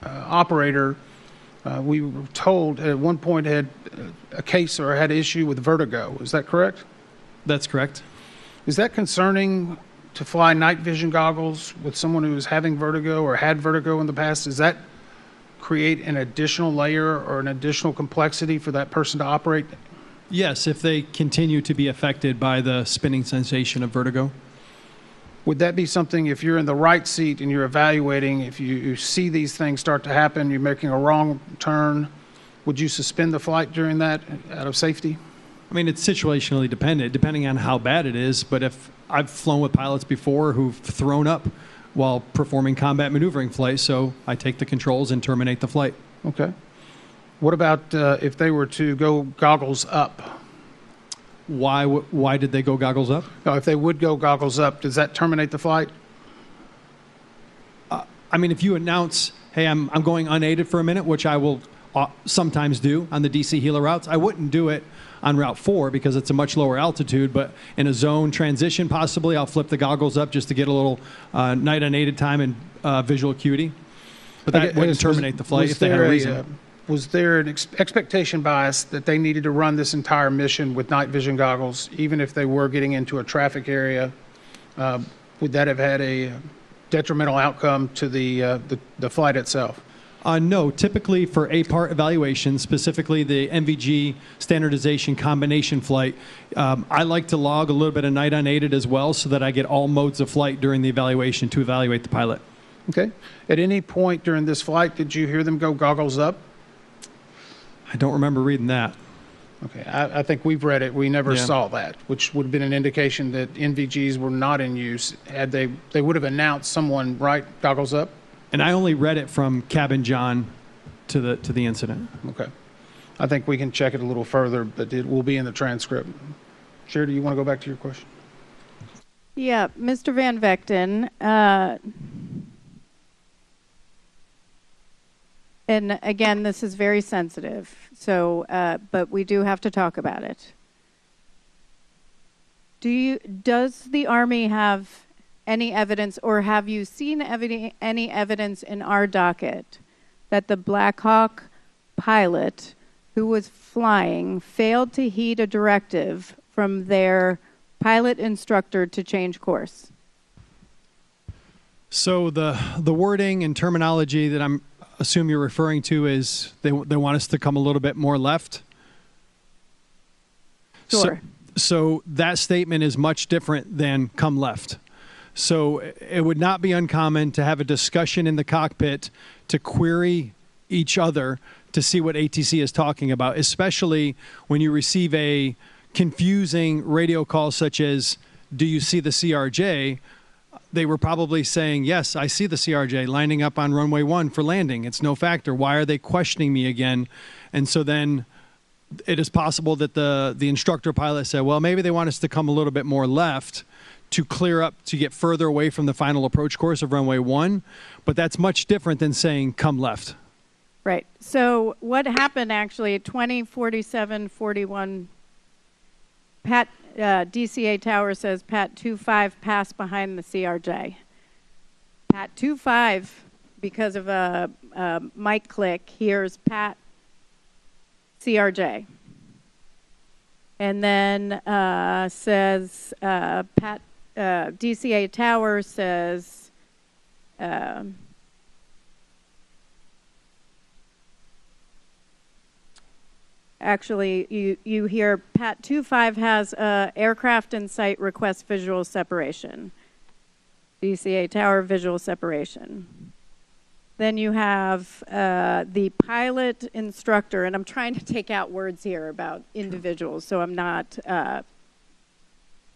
operator, we were told at one point had a case or had an issue with vertigo. Is that correct? That's correct. Is that concerning to fly night vision goggles with someone who is having vertigo or had vertigo in the past? Does that create an additional layer or an additional complexity for that person to operate? Yes, if they continue to be affected by the spinning sensation of vertigo. Would that be something, if you're in the right seat and you're evaluating, if you see these things start to happen, you're making a wrong turn, would you suspend the flight during that out of safety? I mean, it's situationally dependent, depending on how bad it is. But if I've flown with pilots before who've thrown up while performing combat maneuvering flights, so I take the controls and terminate the flight. Okay. What about if they were to go goggles up? Why did they go goggles up? No, if they would go goggles up, does that terminate the flight? I mean, if you announce, hey, I'm going unaided for a minute, which I will sometimes do on the DC Healer routes, I wouldn't do it on Route 4 because it's a much lower altitude, but in a zone transition, possibly, I'll flip the goggles up just to get a little night unaided time and visual acuity. But that wouldn't terminate the flight if they had a reason. Was there an expectation bias that they needed to run this entire mission with night vision goggles, even if they were getting into a traffic area? Would that have had a detrimental outcome to the flight itself? No, typically for A-part evaluation, specifically the MVG standardization combination flight, I like to log a little bit of night unaided as well so that I get all modes of flight during the evaluation to evaluate the pilot. Okay. At any point during this flight, did you hear them go goggles up? I don't remember reading that. Okay. I think we've read it. We never saw that, which would have been an indication that NVGs were not in use. Had they would have announced someone, right, goggles up? And I only read it from Cabin John to the incident. Okay. I think we can check it a little further, but it will be in the transcript. Sherry, do you want to go back to your question? Yeah, Mr. Van Vechten. And again, this is very sensitive, so but we do have to talk about it. Does the Army have any evidence, or have you seen any evidence in our docket that the Black Hawk pilot who was flying failed to heed a directive from their pilot instructor to change course? So the wording and terminology that I'm assume you're referring to is they want us to come a little bit more left. Sure. So that statement is much different than come left. So it would not be uncommon to have a discussion in the cockpit to query each other to see what ATC is talking about, especially when you receive a confusing radio call such as, do you see the CRJ? They were probably saying, yes, I see the CRJ lining up on runway 1 for landing. It's no factor. Why are they questioning me again? And so then it is possible that the instructor pilot said, well, maybe they want us to come a little bit more left to clear up, to get further away from the final approach course of runway 1. But that's much different than saying come left. Right. So what happened actually at 20:47:41, Pat DCA Tower says Pat 25 passed behind the CRJ. Pat 25, because of a mic click, hears Pat CRJ. And then says Pat DCA Tower says actually, you hear Pat 25 has aircraft in sight, request visual separation. DCA Tower visual separation. Then you have the pilot instructor, and I'm trying to take out words here about individuals, so I'm not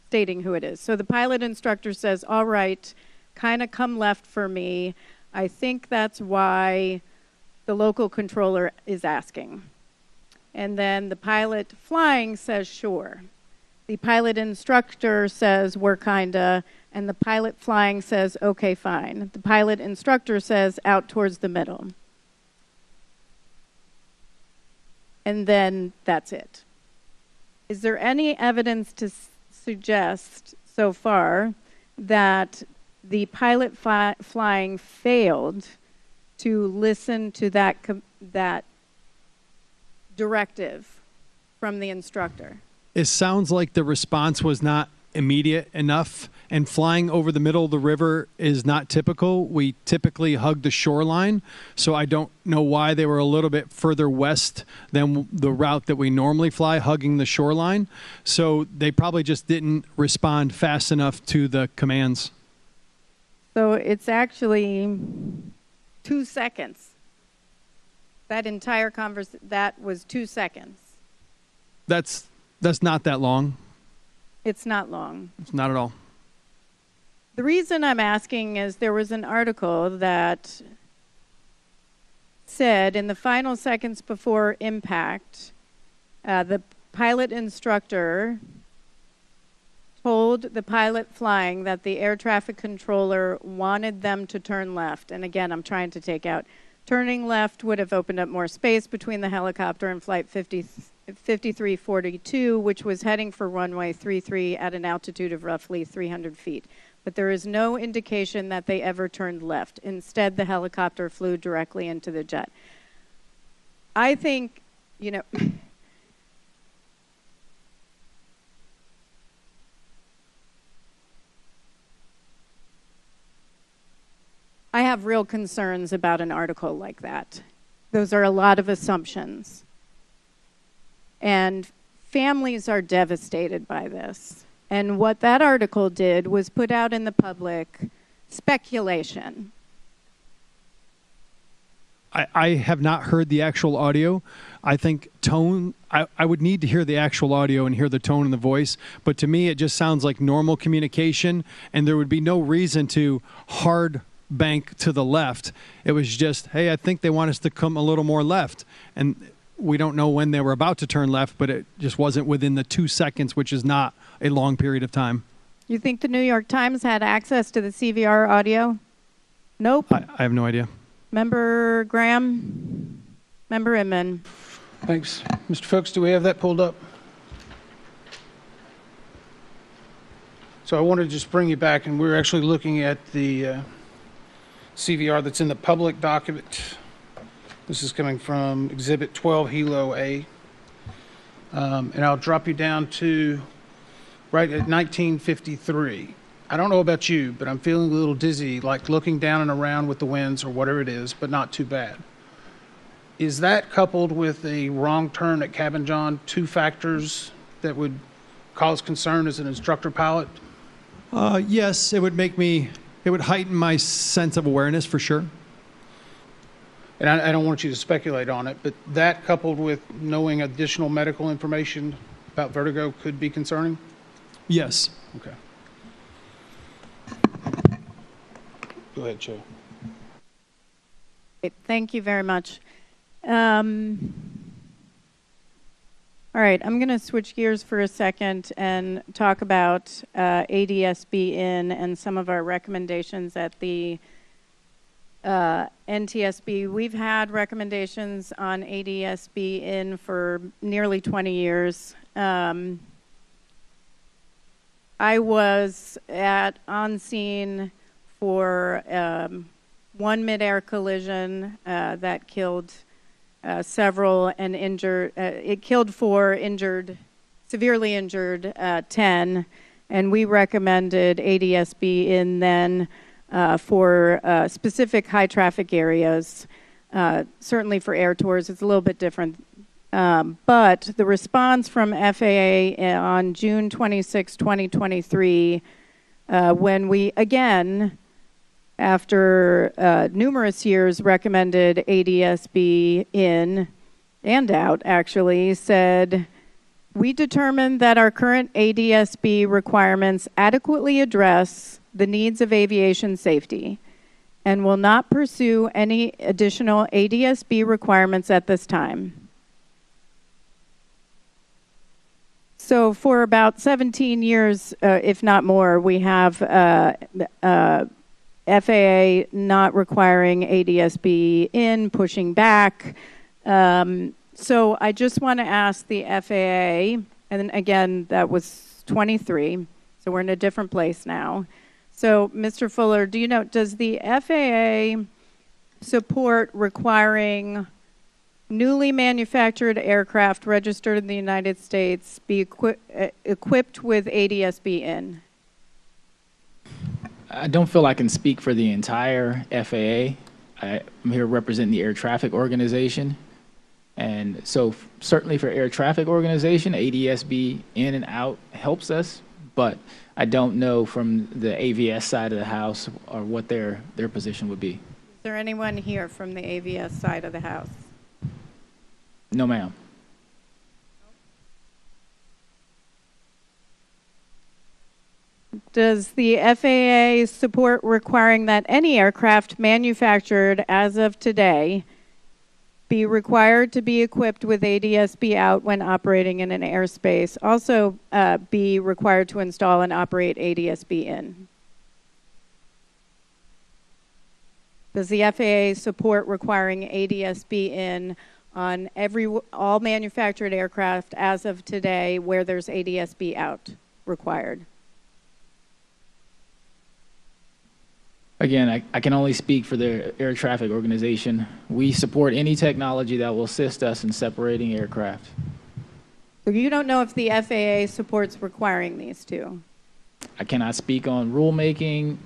stating who it is. So the pilot instructor says, all right, kind of come left for me. I think that's why the local controller is asking. And then the pilot flying says, sure. The pilot instructor says, we're kinda, and the pilot flying says, okay, fine. The pilot instructor says, out towards the middle. And then that's it. Is there any evidence to suggest so far that the pilot flying failed to listen to that directive from the instructor? It sounds like the response was not immediate enough, and flying over the middle of the river is not typical. We typically hug the shoreline, so I don't know why they were a little bit further west than the route that we normally fly, hugging the shoreline. So they probably just didn't respond fast enough to the commands. So it's actually 2 seconds. That entire that was 2 seconds. That's not that long. It's not long. It's not at all. The reason I'm asking is there was an article that said in the final seconds before impact, the pilot instructor told the pilot flying that the air traffic controller wanted them to turn left. And again, I'm trying to take out. Turning left would have opened up more space between the helicopter and flight 5342, which was heading for runway 33 at an altitude of roughly 300 feet. But there is no indication that they ever turned left. Instead, the helicopter flew directly into the jet. I think, you know, I have real concerns about an article like that. Those are a lot of assumptions. And families are devastated by this. And what that article did was put out in the public speculation. I have not heard the actual audio. I think tone, I would need to hear the actual audio and hear the tone and the voice. But to me, it just sounds like normal communication, and there would be no reason to hard bank to the left. It was just, hey, I think they want us to come a little more left. And we don't know when they were about to turn left, but it just wasn't within the 2 seconds, which is not a long period of time. You think the New York Times had access to the CVR audio? Nope. I have no idea. Member Graham? Member Inman? Thanks. Mr. Fuchs, do we have that pulled up? So I wanted to just bring you back, and we're actually looking at the CVR that's in the public document. This is coming from Exhibit 12, Helo A. And I'll drop you down to right at 1953. I don't know about you, but I'm feeling a little dizzy, like looking down and around with the winds or whatever it is, but not too bad. Is that coupled with a wrong turn at Cabin John, two factors that would cause concern as an instructor pilot? Yes, it would heighten my sense of awareness for sure. And I don't want you to speculate on it, but that coupled with knowing additional medical information about vertigo could be concerning? Yes. Okay. Go ahead, Joe. Thank you very much. All right, I'm going to switch gears for a second and talk about ADSB in and some of our recommendations at the NTSB. We've had recommendations on ADSB in for nearly 20 years. I was on scene for one mid-air collision that killed several and injured. It killed 4, severely injured 10, and we recommended ADSB in then for specific high traffic areas. Certainly for air tours, it's a little bit different. But the response from FAA on June 26, 2023, when we again, after numerous years, recommended ADSB in and out, actually, said, we determined that our current ADSB requirements adequately address the needs of aviation safety and will not pursue any additional ADSB requirements at this time. So for about 17 years, if not more, we have FAA not requiring ADSB in, pushing back. So I just want to ask the FAA, and again, that was 23, so we're in a different place now. So, Mr. Fuller, do you know, does the FAA support requiring newly manufactured aircraft registered in the United States be equipped with ADSB in? I don't feel I can speak for the entire FAA. I'm here representing the Air Traffic Organization. And so certainly for Air Traffic Organization, ADSB in and out helps us, but I don't know from the AVS side of the house or what their position would be. Is there anyone here from the AVS side of the house? No, ma'am. Does the FAA support requiring that any aircraft manufactured as of today be required to be equipped with ADSB out when operating in an airspace? Also be required to install and operate ADSB in? Does the FAA support requiring ADSB in on all manufactured aircraft as of today where there's ADSB out required? Again, I can only speak for the Air Traffic Organization. We support any technology that will assist us in separating aircraft. So you don't know if the FAA supports requiring these two? I cannot speak on rulemaking,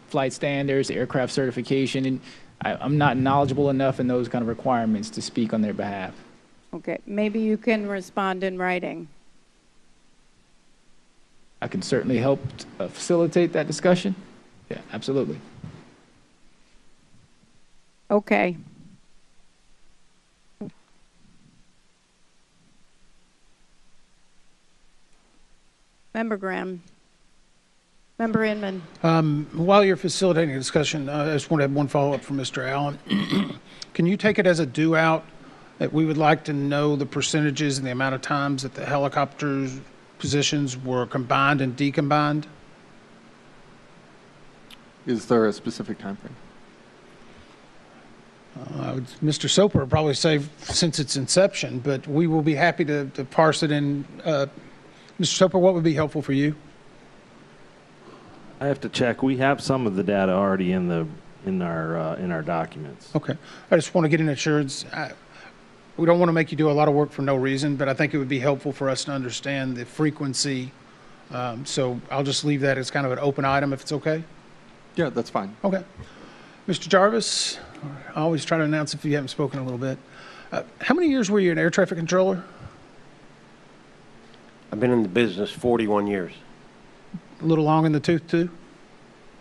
flight standards, aircraft certification, and I'm not knowledgeable enough in those kind of requirements to speak on their behalf. Okay, maybe you can respond in writing. I can certainly help facilitate that discussion. Yeah, absolutely. Okay. Member Graham. Member Inman. While you're facilitating a discussion, I just want to have one follow-up from Mr. Allen. Can you take it as a due-out that we would like to know the percentages and the amount of times that the helicopters' positions were combined and decombined? Is there a specific time frame? Mr. Soper would probably say since its inception, but we will be happy to parse it in. Mr. Soper, what would be helpful for you? I have to check. We have some of the data already in our documents. Okay. I just want to get an assurance. We don't want to make you do a lot of work for no reason, but I think it would be helpful for us to understand the frequency So I'll just leave that as kind of an open item if it's okay. Yeah, that's fine. Okay. Mr. Jarvis, I always try to announce if you haven't spoken a little bit. How many years were you an air traffic controller? I've been in the business 41 years. A little long in the tooth, too?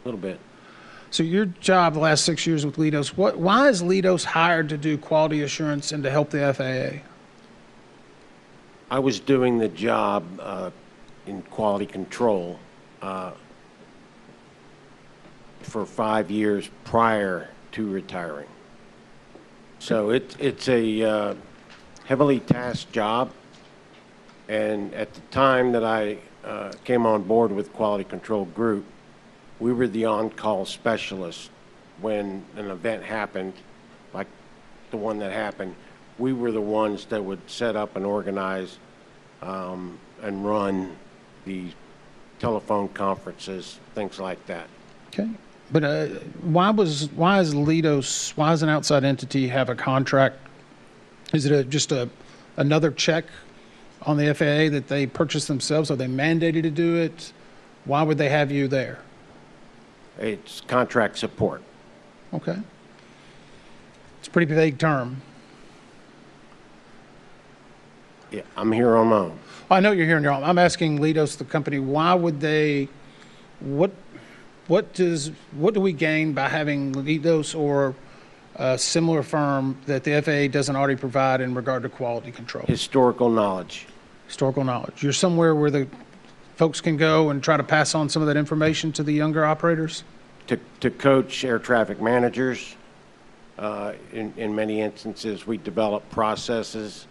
A little bit. So your job the last 6 years with Leidos, why is Leidos hired to do quality assurance and to help the FAA? I was doing the job in quality control for 5 years prior to retiring. So it's a heavily tasked job. And at the time that I came on board with Quality Control Group, we were the on-call specialists. When an event happened, like the one that happened, we were the ones that would set up and organize and run the telephone conferences, things like that. Okay. But why is Leidos, why does an outside entity have a contract? Is it just another check on the FAA that they purchase themselves? Are they mandated to do it? Why would they have you there? It's contract support. Okay. It's a pretty vague term. Yeah, I'm here on my own. I know you're here on your own. I'm asking Leidos, the company, why would they, what do we gain by having Leidos or a similar firm that the FAA doesn't already provide in regard to quality control? Historical knowledge. Historical knowledge. You're somewhere where the folks can go and try to pass on some of that information to the younger operators? To coach air traffic managers. In many instances, we develop processes.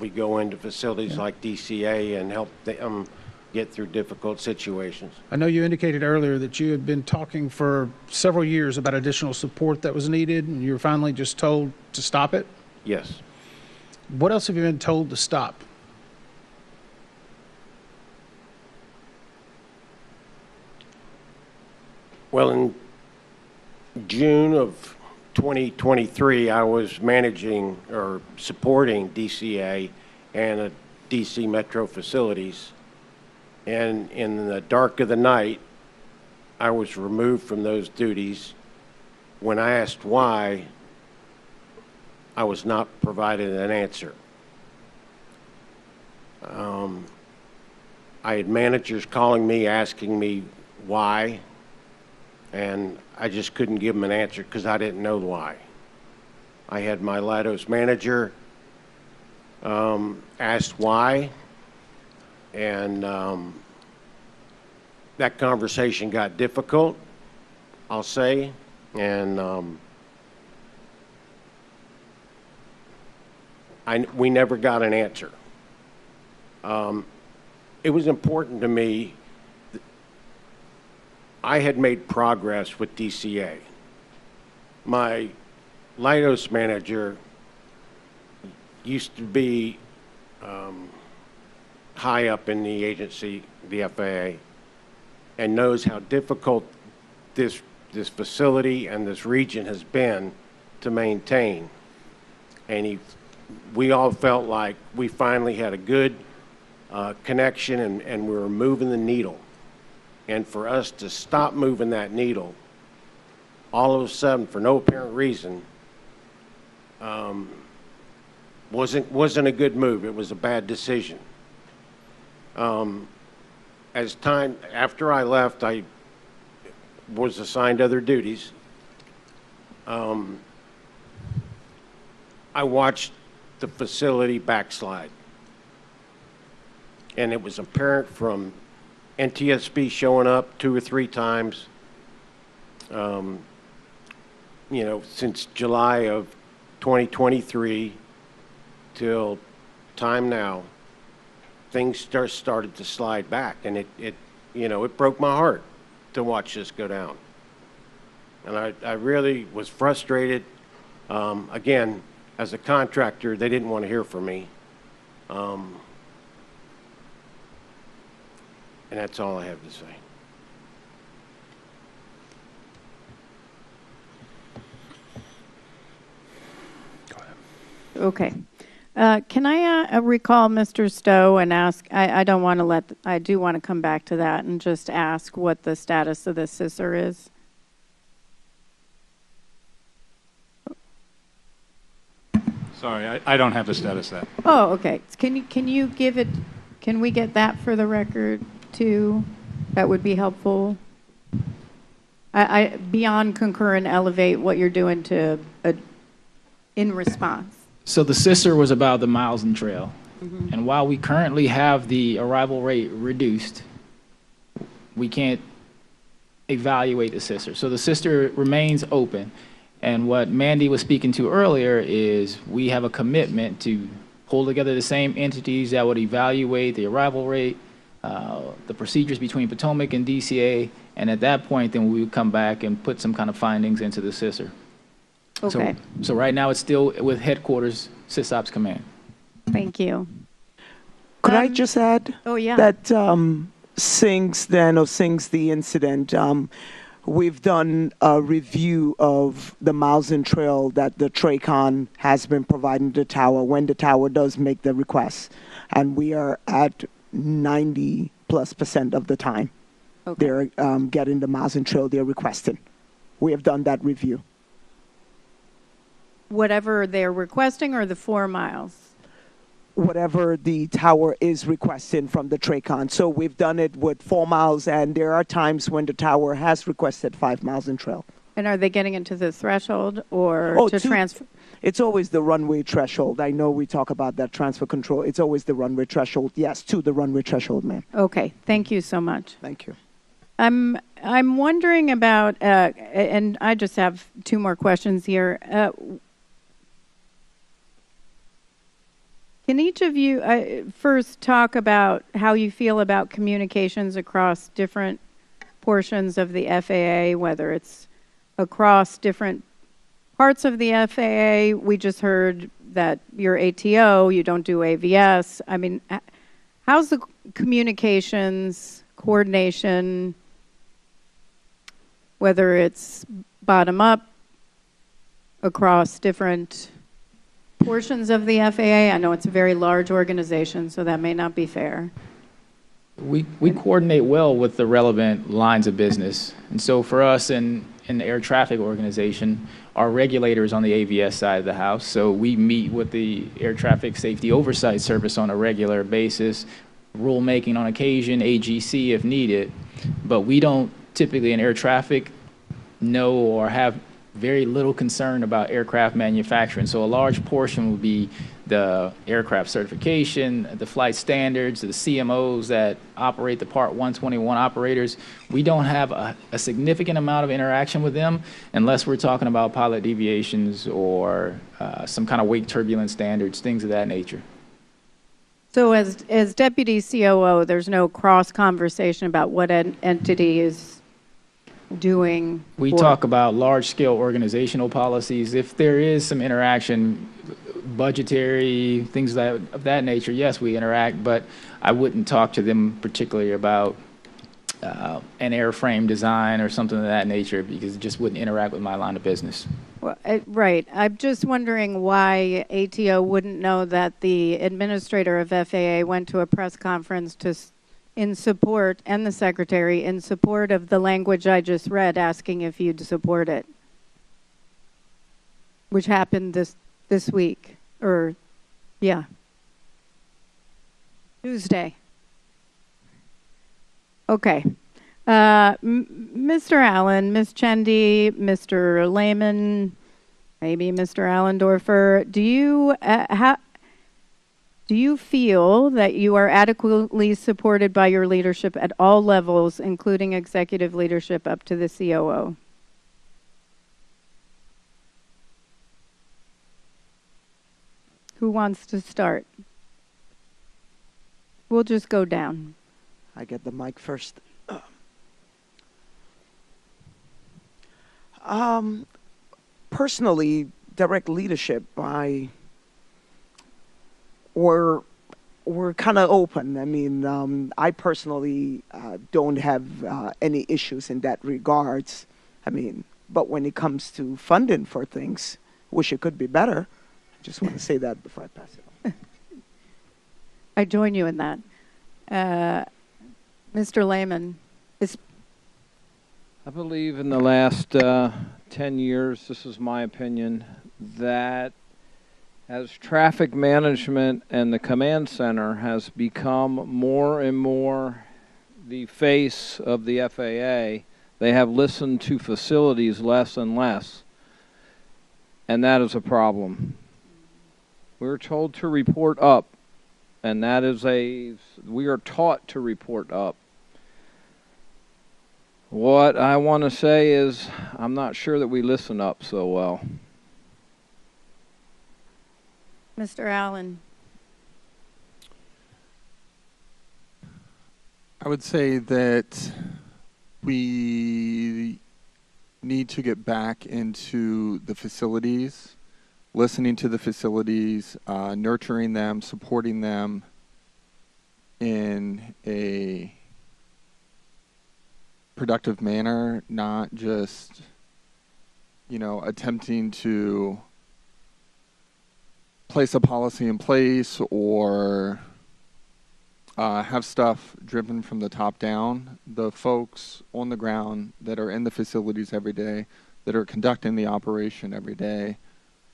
We go into facilities like DCA and help them get through difficult situations. I know you indicated earlier that you had been talking for several years about additional support that was needed, and you were finally just told to stop it? Yes. What else have you been told to stop? Well, in June of 2023, I was managing or supporting DCA and DC Metro facilities. And in the dark of the night, I was removed from those duties. When I asked why, I was not provided an answer. I had managers calling me, asking me why, and I just couldn't give them an answer because I didn't know why. I had my Leidos manager asked why, and that conversation got difficult, I'll say, and we never got an answer. It was important to me. I had made progress with DCA. My Leidos manager used to be high up in the agency, the FAA, and knows how difficult this facility and this region has been to maintain. And we all felt like we finally had a good connection and we were moving the needle. And for us to stop moving that needle, all of a sudden, for no apparent reason, wasn't a good move. It was a bad decision. After I left, I was assigned other duties. I watched the facility backslide. And it was apparent from NTSB showing up 2 or 3 times, since July of 2023 till time now, things started to slide back, and it broke my heart to watch this go down. And I really was frustrated. Again, as a contractor, they didn't want to hear from me. And that's all I have to say. Okay. Can I recall Mr. Stowe and ask, I don't want to I do want to come back to that and just ask what the status of the scissor is. Sorry, I don't have the status of that. Oh, okay. Can you give it, can we get that for the record too? That would be helpful. Beyond concur and elevate what you're doing to, in response. So the scissor was about the miles and trail. And while we currently have the arrival rate reduced, we can't evaluate the scissor. So the scissor remains open. And what Mandy was speaking to earlier is we have a commitment to pull together the same entities that would evaluate the arrival rate, the procedures between Potomac and DCA, and at that point, then we would come back and put some kind of findings into the scissor. Okay. So right now, it's still with headquarters, SysOps Command. Thank you. Could I just add? Oh, yeah. That since the incident, we've done a review of the miles and trail that the TRACON has been providing the tower when the tower does make the request. And we are at 90+% of the time. Okay. They're getting the miles and trail they're requesting. We have done that review. Whatever they're requesting or the 4 miles? Whatever the tower is requesting from the TRACON. So we've done it with 4 miles, and there are times when the tower has requested 5 miles in trail. And are they getting into the threshold or to transfer? It's always the runway threshold. I know we talk about that transfer control. It's always the runway threshold. Yes, to the runway threshold, ma'am. Okay, thank you so much. Thank you. I'm wondering about, and I just have 2 more questions here. Can each of you first talk about how you feel about communications across different portions of the FAA, whether it's across different parts of the FAA? We just heard that you're ATO, you don't do AVS. I mean, how's the communications, coordination, whether it's bottom up, across different portions of the FAA? I know it's a very large organization, so that may not be fair. We coordinate well with the relevant lines of business. And so for us in the air traffic organization, our regulators on the AVS side of the house, so we meet with the Air Traffic Safety Oversight Service on a regular basis, rulemaking on occasion, AGC if needed, but we don't typically in air traffic know or have very little concern about aircraft manufacturing. So a large portion will be the aircraft certification, the flight standards, the CMOs that operate the Part 121 operators. We don't have a significant amount of interaction with them unless we're talking about pilot deviations or some kind of wake turbulence standards, things of that nature. So as Deputy COO, there's no cross conversation about what an entity is doing? We talk about large-scale organizational policies. If there is some interaction, budgetary, things of that nature, yes, we interact, but I wouldn't talk to them particularly about an airframe design or something of that nature because it just wouldn't interact with my line of business. Well, right. I'm just wondering why ATO wouldn't know that the administrator of FAA went to a press conference in support, and the secretary, in support of the language I just read, asking if you'd support it, which happened this week, or, yeah, Tuesday. Okay. Mr. Allen, Ms. Chendi, Mr. Lehman, maybe Mr. Allendorfer, do you feel that you are adequately supported by your leadership at all levels, including executive leadership up to the COO? Who wants to start? We'll just go down. I get the mic first. Personally, direct leadership, we're kind of open. I mean, I personally don't have any issues in that regards. I mean, but when it comes to funding for things, wish it could be better. Just want to say that before I pass it on. I join you in that. Mr. Lehman, I believe in the last 10 years, this is my opinion, that as traffic management and the command center has become more and more the face of the FAA, they have listened to facilities less and less. And that is a problem. We're told to report up, and that is we are taught to report up. What I want to say is I'm not sure that we listen up so well. Mr. Allen. I would say that we need to get back into the facilities, listening to the facilities, nurturing them, supporting them in a productive manner, not just, attempting to place a policy in place or have stuff driven from the top down. The folks on the ground that are in the facilities every day, that are conducting the operation every day,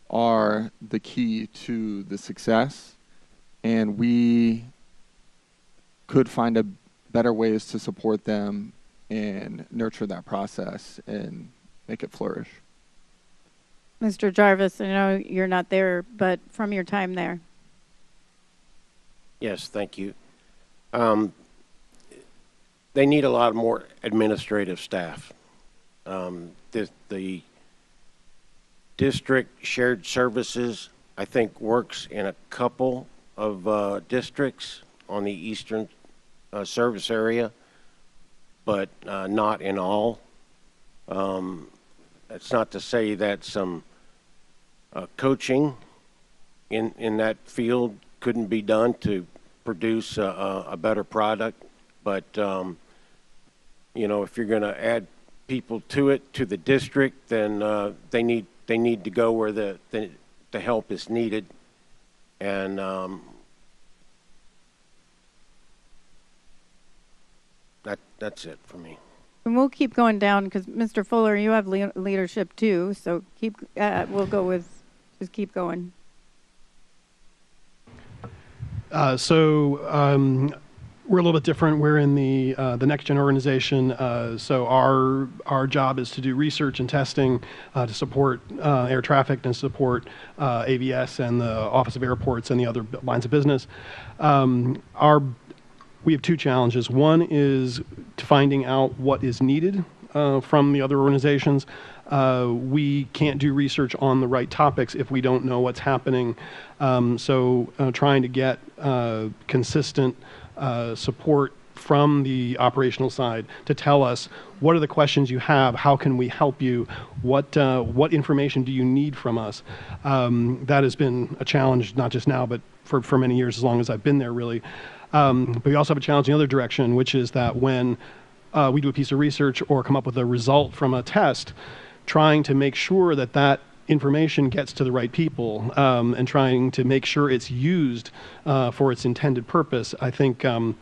are the key to the success. And we could find better ways to support them and nurture that process and make it flourish. Mr. Jarvis, I know you're not there, but from your time there. Yes, thank you. They need a lot more administrative staff. The district shared services, I think, works in a couple of districts on the eastern service area, but not in all. That's not to say that some coaching in that field couldn't be done to produce a better product, but if you're going to add people to the district, then they need to go where the help is needed, and that's it for me. And we'll keep going down because Mr. Fuller, you have leadership too, so we'll go with just keep going. We're a little bit different. We're in the next gen organization. So our job is to do research and testing to support air traffic and support AVS and the Office of Airports and the other lines of business. We have two challenges. One is finding out what is needed from the other organizations. We can't do research on the right topics if we don't know what's happening. Trying to get consistent support from the operational side to tell us what are the questions you have, how can we help you, what information do you need from us. That has been a challenge, not just now, but for many years, as long as I've been there, really. But we also have a challenge in the other direction, which is that when we do a piece of research or come up with a result from a test, trying to make sure that information gets to the right people and trying to make sure it's used for its intended purpose. I think the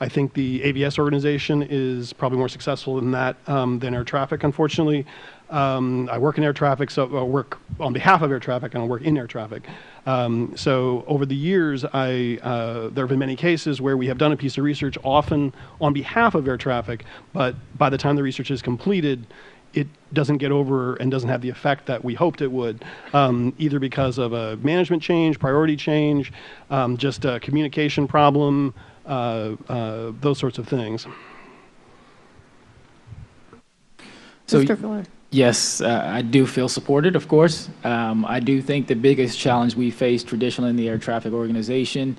AVS organization is probably more successful in that than air traffic, unfortunately. I work in air traffic, so I work on behalf of air traffic, and I work in air traffic. So over the years, there have been many cases where we have done a piece of research, often on behalf of air traffic, but by the time the research is completed, it doesn't get over and doesn't have the effect that we hoped it would, either because of a management change, priority change, just a communication problem, those sorts of things. So, Mr. Fuller. Yes, I do feel supported, of course. I do think the biggest challenge we face traditionally in the air traffic organization,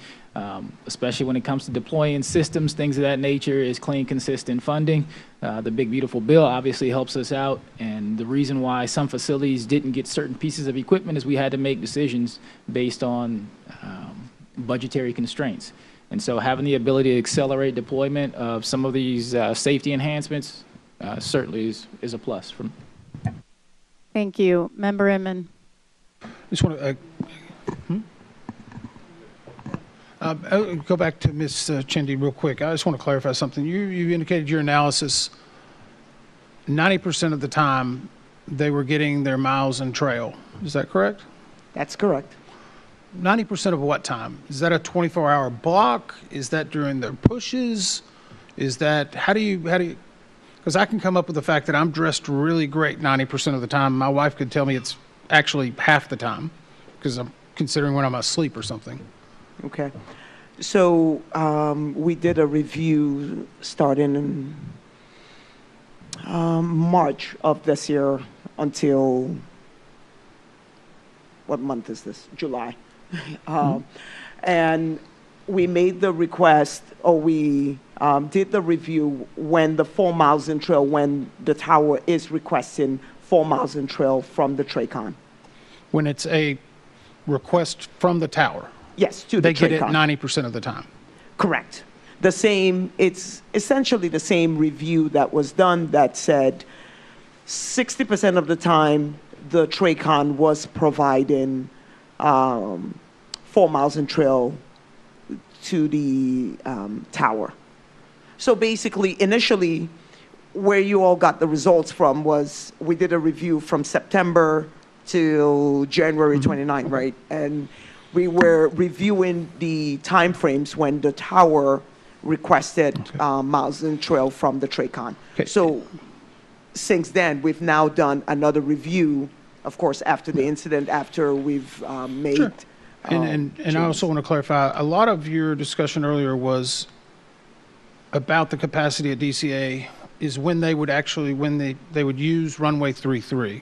especially when it comes to deploying systems, things of that nature, is clean, consistent funding. The big, beautiful bill obviously helps us out. And the reason why some facilities didn't get certain pieces of equipment is we had to make decisions based on budgetary constraints. And so having the ability to accelerate deployment of some of these safety enhancements certainly is a plus. Thank you. Member Inman. I just want to I'll go back to Ms. Chindy real quick. I just want to clarify something. You indicated your analysis, 90% of the time they were getting their miles and trail. Is that correct? That's correct. 90% of what time? Is that a 24-hour block? Is that during their pushes? Is that, how do you, because I can come up with the fact that I'm dressed really great 90% of the time. My wife could tell me it's actually half the time because I'm considering when I'm asleep or something. Okay. So we did a review starting in March of this year until, what month is this? July. And we made the request, or we did the review when the 4 miles in trail, when the tower is requesting 4 miles in trail from the TRACON. When it's a request from the tower? Yes, to the They get it TRACON. 90% of the time? Correct. The same, it's essentially the same review that was done that said 60% of the time the TRACON was providing 4 miles in trail to the tower. So basically, initially, where you all got the results from was we did a review from September to January 29, right? And we were reviewing the timeframes when the tower requested miles in trail from the TRACON. Okay. So since then, we've now done another review, of course, after the incident, after we've made Sure. And I also want to clarify, a lot of your discussion earlier was about the capacity at DCA is when they would actually, when they would use runway 33,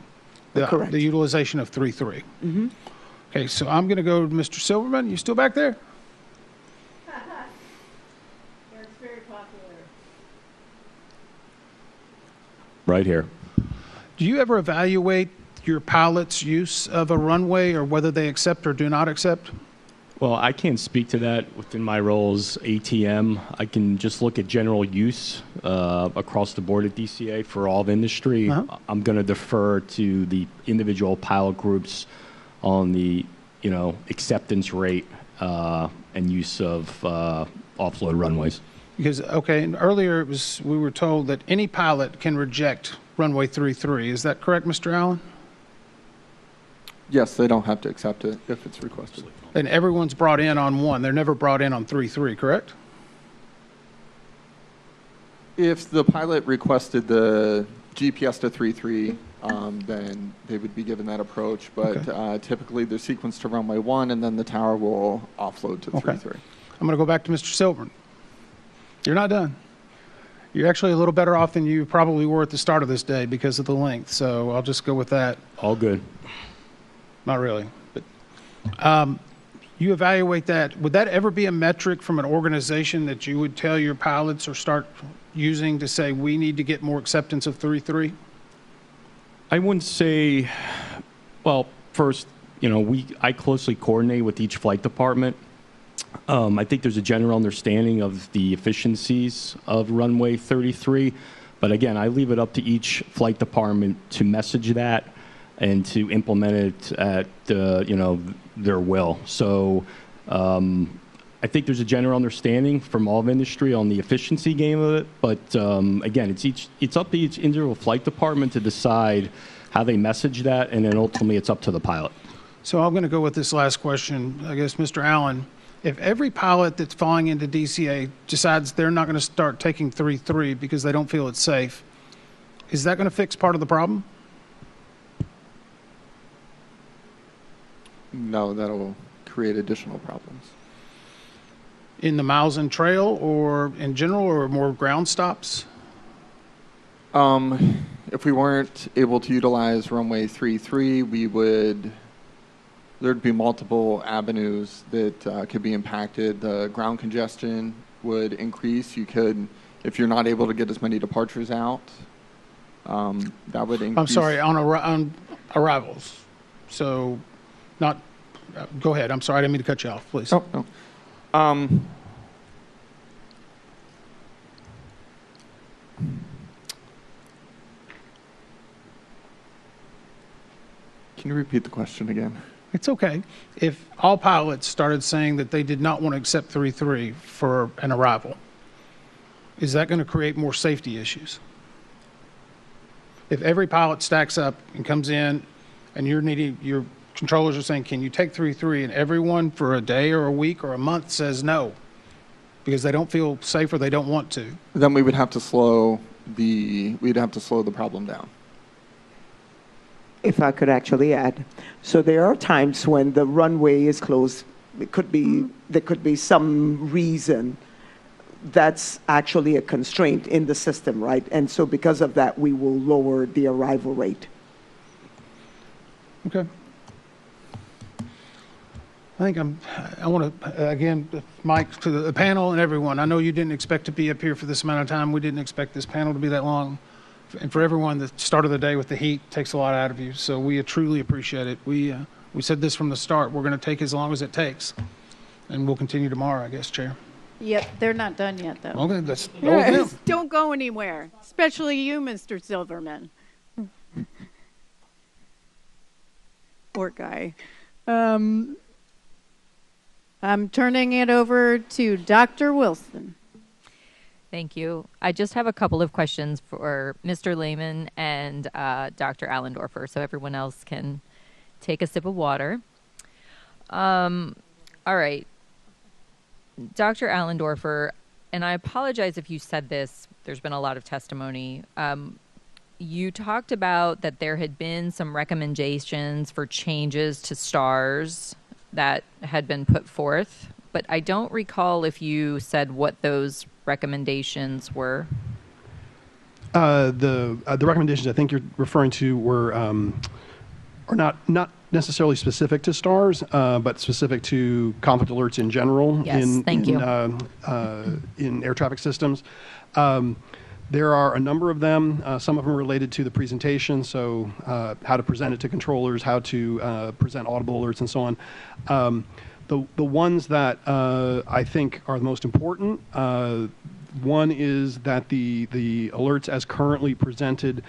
Correct. the utilization of 33. Mhm. Okay, so I'm going to go to Mr. Silverman. You still back there? It's very popular. Right here. Do you ever evaluate your pilot's use of a runway or whether they accept or do not accept? Well, I can't speak to that within my role as ATM. I can just look at general use across the board at DCA for all of industry. I'm going to defer to the individual pilot groups on the, acceptance rate and use of offload runways. Because, okay, and earlier we were told that any pilot can reject runway 33. Is that correct, Mr. Allen? Yes, they don't have to accept it if it's requested. And everyone's brought in on 1. They're never brought in on 33, correct? If the pilot requested the GPS to 3.3, then they would be given that approach. But typically, they're sequenced to runway 1, and then the tower will offload to 3.3. I'm going to go back to Mr. Silverman. You're not done. You're actually a little better off than you probably were at the start of this day because of the length. So I'll just go with that. All good. Not really. But you evaluate that. Would that ever be a metric from an organization that you would tell your pilots or start using to say, we need to get more acceptance of 3.3? I wouldn't say, well, first, I closely coordinate with each flight department. I think there's a general understanding of the efficiencies of runway 33. But again, I leave it up to each flight department to message that and to implement it at their will. So I think there's a general understanding from all of industry on the efficiency game of it. But again, it's up to each individual flight department to decide how they message that, and then ultimately it's up to the pilot. So I'm going to go with this last question. I guess, Mr. Allen, if every pilot that's flying into DCA decides they're not going to start taking 3.3 because they don't feel it's safe, is that going to fix part of the problem? No, that'll create additional problems. In the miles and trail or in general or more ground stops? If we weren't able to utilize runway 33, there'd be multiple avenues that could be impacted. The ground congestion would increase. If you're not able to get as many departures out, that would increase. I'm sorry, on arrivals. So not, go ahead. I'm sorry, I didn't mean to cut you off, please. Oh, no. Can you repeat the question again? It's okay. If all pilots started saying that they did not want to accept 3-3 for an arrival, is that going to create more safety issues? If every pilot stacks up and comes in and your controllers are saying, can you take 3-3, and everyone for a day or a week or a month says no because they don't feel safe or they don't want to, then we would have to slow the problem down. If I could actually add. So there are times when the runway is closed. There could be some reason that's actually a constraint in the system, right? And so because of that, we will lower the arrival rate. Okay. I want to, again, Mike, to the panel and everyone, I know you didn't expect to be up here for this amount of time. We didn't expect this panel to be that long. And for everyone, the start of the day with the heat takes a lot out of you. So we truly appreciate it. We said this from the start. We're going to take as long as it takes. And we'll continue tomorrow, I guess, Chair. Yep, they're not done yet, though. Okay, let's go with them. Don't go anywhere, especially you, Mr. Silverman. Poor guy. I'm turning it over to Dr. Wilson. Thank you. I just have a couple of questions for Mr. Lehman and Dr. Allendorfer, so everyone else can take a sip of water. All right. Dr. Allendorfer, and I apologize if you said this, there's been a lot of testimony. You talked about that there had been some recommendations for changes to STARS that had been put forth, but I don't recall if you said what those recommendations were. The recommendations I think you're referring to are not necessarily specific to STARS, but specific to conflict alerts in general. Yes, thank you. In air traffic systems. There are a number of them. Some of them are related to the presentation, so how to present it to controllers, how to present audible alerts, and so on. The ones that I think are the most important, one is that the alerts as currently presented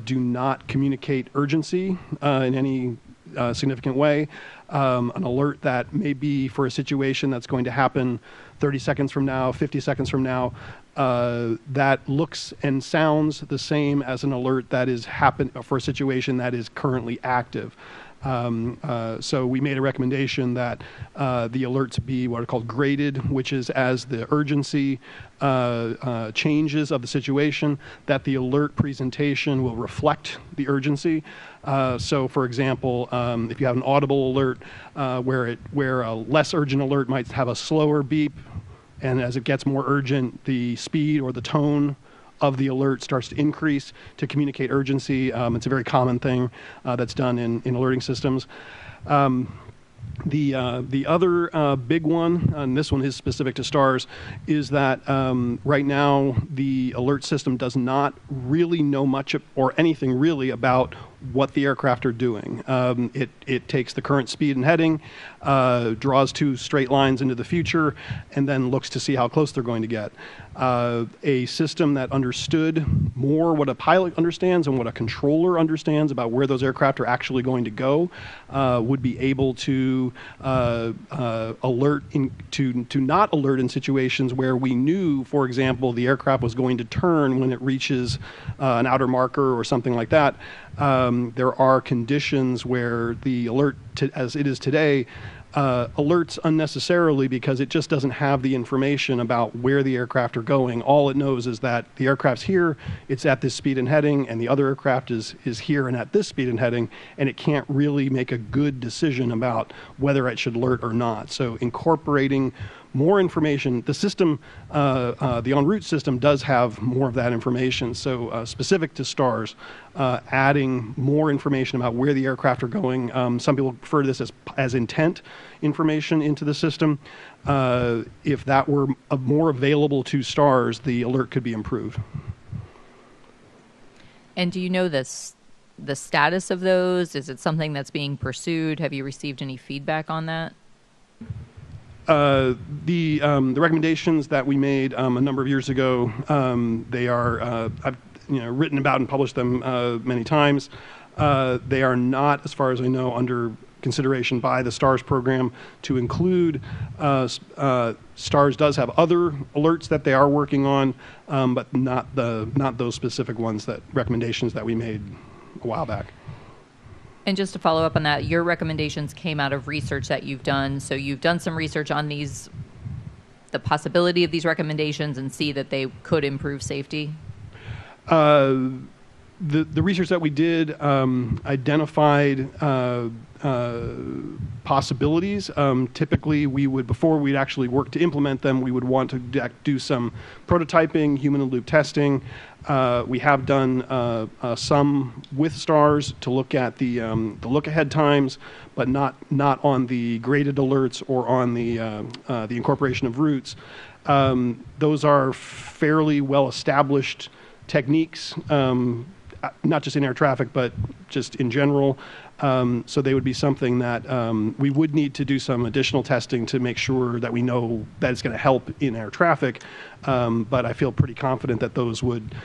do not communicate urgency in any significant way. An alert that may be for a situation that's going to happen 30 seconds from now, 50 seconds from now, that looks and sounds the same as an alert that is for a situation that is currently active. So we made a recommendation that the alerts be what are called graded, which is as the urgency changes of the situation, that the alert presentation will reflect the urgency. So, for example, if you have an audible alert where a less urgent alert might have a slower beep, and as it gets more urgent, the speed or the tone of the alert starts to increase to communicate urgency. It's a very common thing that's done in alerting systems. The other big one, and this one is specific to STARS, is that right now the alert system does not really know much or anything really about what the aircraft are doing. It takes the current speed and heading, draws two straight lines into the future, and then looks to see how close they're going to get. A system that understood more what a pilot understands and what a controller understands about where those aircraft are actually going to go would be able to alert to not alert in situations where we knew, for example, the aircraft was going to turn when it reaches an outer marker or something like that. There are conditions where the alert, as it is today, alerts unnecessarily because it just doesn't have the information about where the aircraft are going. All it knows is that the aircraft's here, it's at this speed and heading, and the other aircraft is here and at this speed and heading, and it can't really make a good decision about whether it should alert or not. So incorporating more information, the system, the en route system does have more of that information. So specific to STARS, adding more information about where the aircraft are going. Some people refer to this as intent information into the system. If that were more available to STARS, the alert could be improved. And do you know the status of those? Is it something that's being pursued? Have you received any feedback on that? The recommendations that we made a number of years ago, they are, I've written about and published them many times. They are not, as far as I know, under consideration by the STARS program to include. STARS does have other alerts that they are working on, but not those specific ones, that recommendations that we made a while back. And just to follow up on that, your recommendations came out of research that you've done. So you've done some research on the possibility of these recommendations, and see that they could improve safety? The research that we did identified possibilities. Typically, we would, before we'd actually work to implement them, we would want to do some prototyping, human-in-the-loop testing. We have done some with STARS to look at the look-ahead times, but not on the graded alerts or on the incorporation of routes. Those are fairly well-established techniques, not just in air traffic, but just in general. So they would be something that we would need to do some additional testing to make sure that we know that it's going to help in air traffic. But I feel pretty confident that those would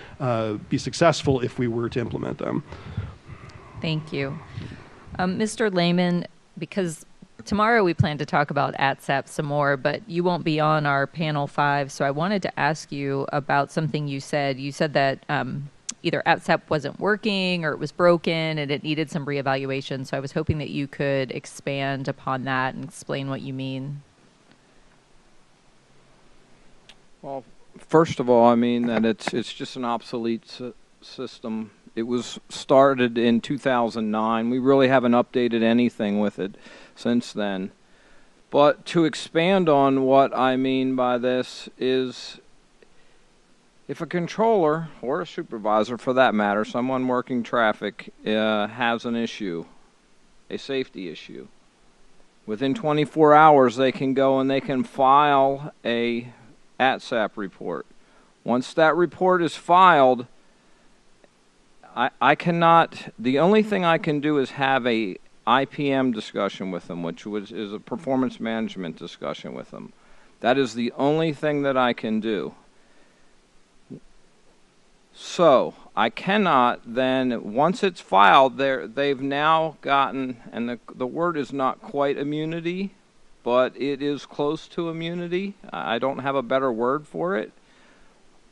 be successful if we were to implement them. Thank you. Mr. Lehman, because tomorrow we plan to talk about ATSAP some more, but you won't be on our panel 5, so I wanted to ask you about something you said. You said that either ATSAP wasn't working or it was broken and it needed some reevaluation. So I was hoping that you could expand upon that and explain what you mean. Well, first of all, I mean that it's just an obsolete system. It was started in 2009. We really haven't updated anything with it since then. But to expand on what I mean by this is, if a controller, or a supervisor for that matter, someone working traffic, has an issue, a safety issue, within 24 hours they can go and they can file a ATSAP report. Once that report is filed, I cannot, the only thing I can do is have a IPM discussion with them, which is a performance management discussion with them. That is the only thing that I can do. So I cannot then, once it's filed, they've now gotten, and the word is not quite immunity, but it is close to immunity. I don't have a better word for it.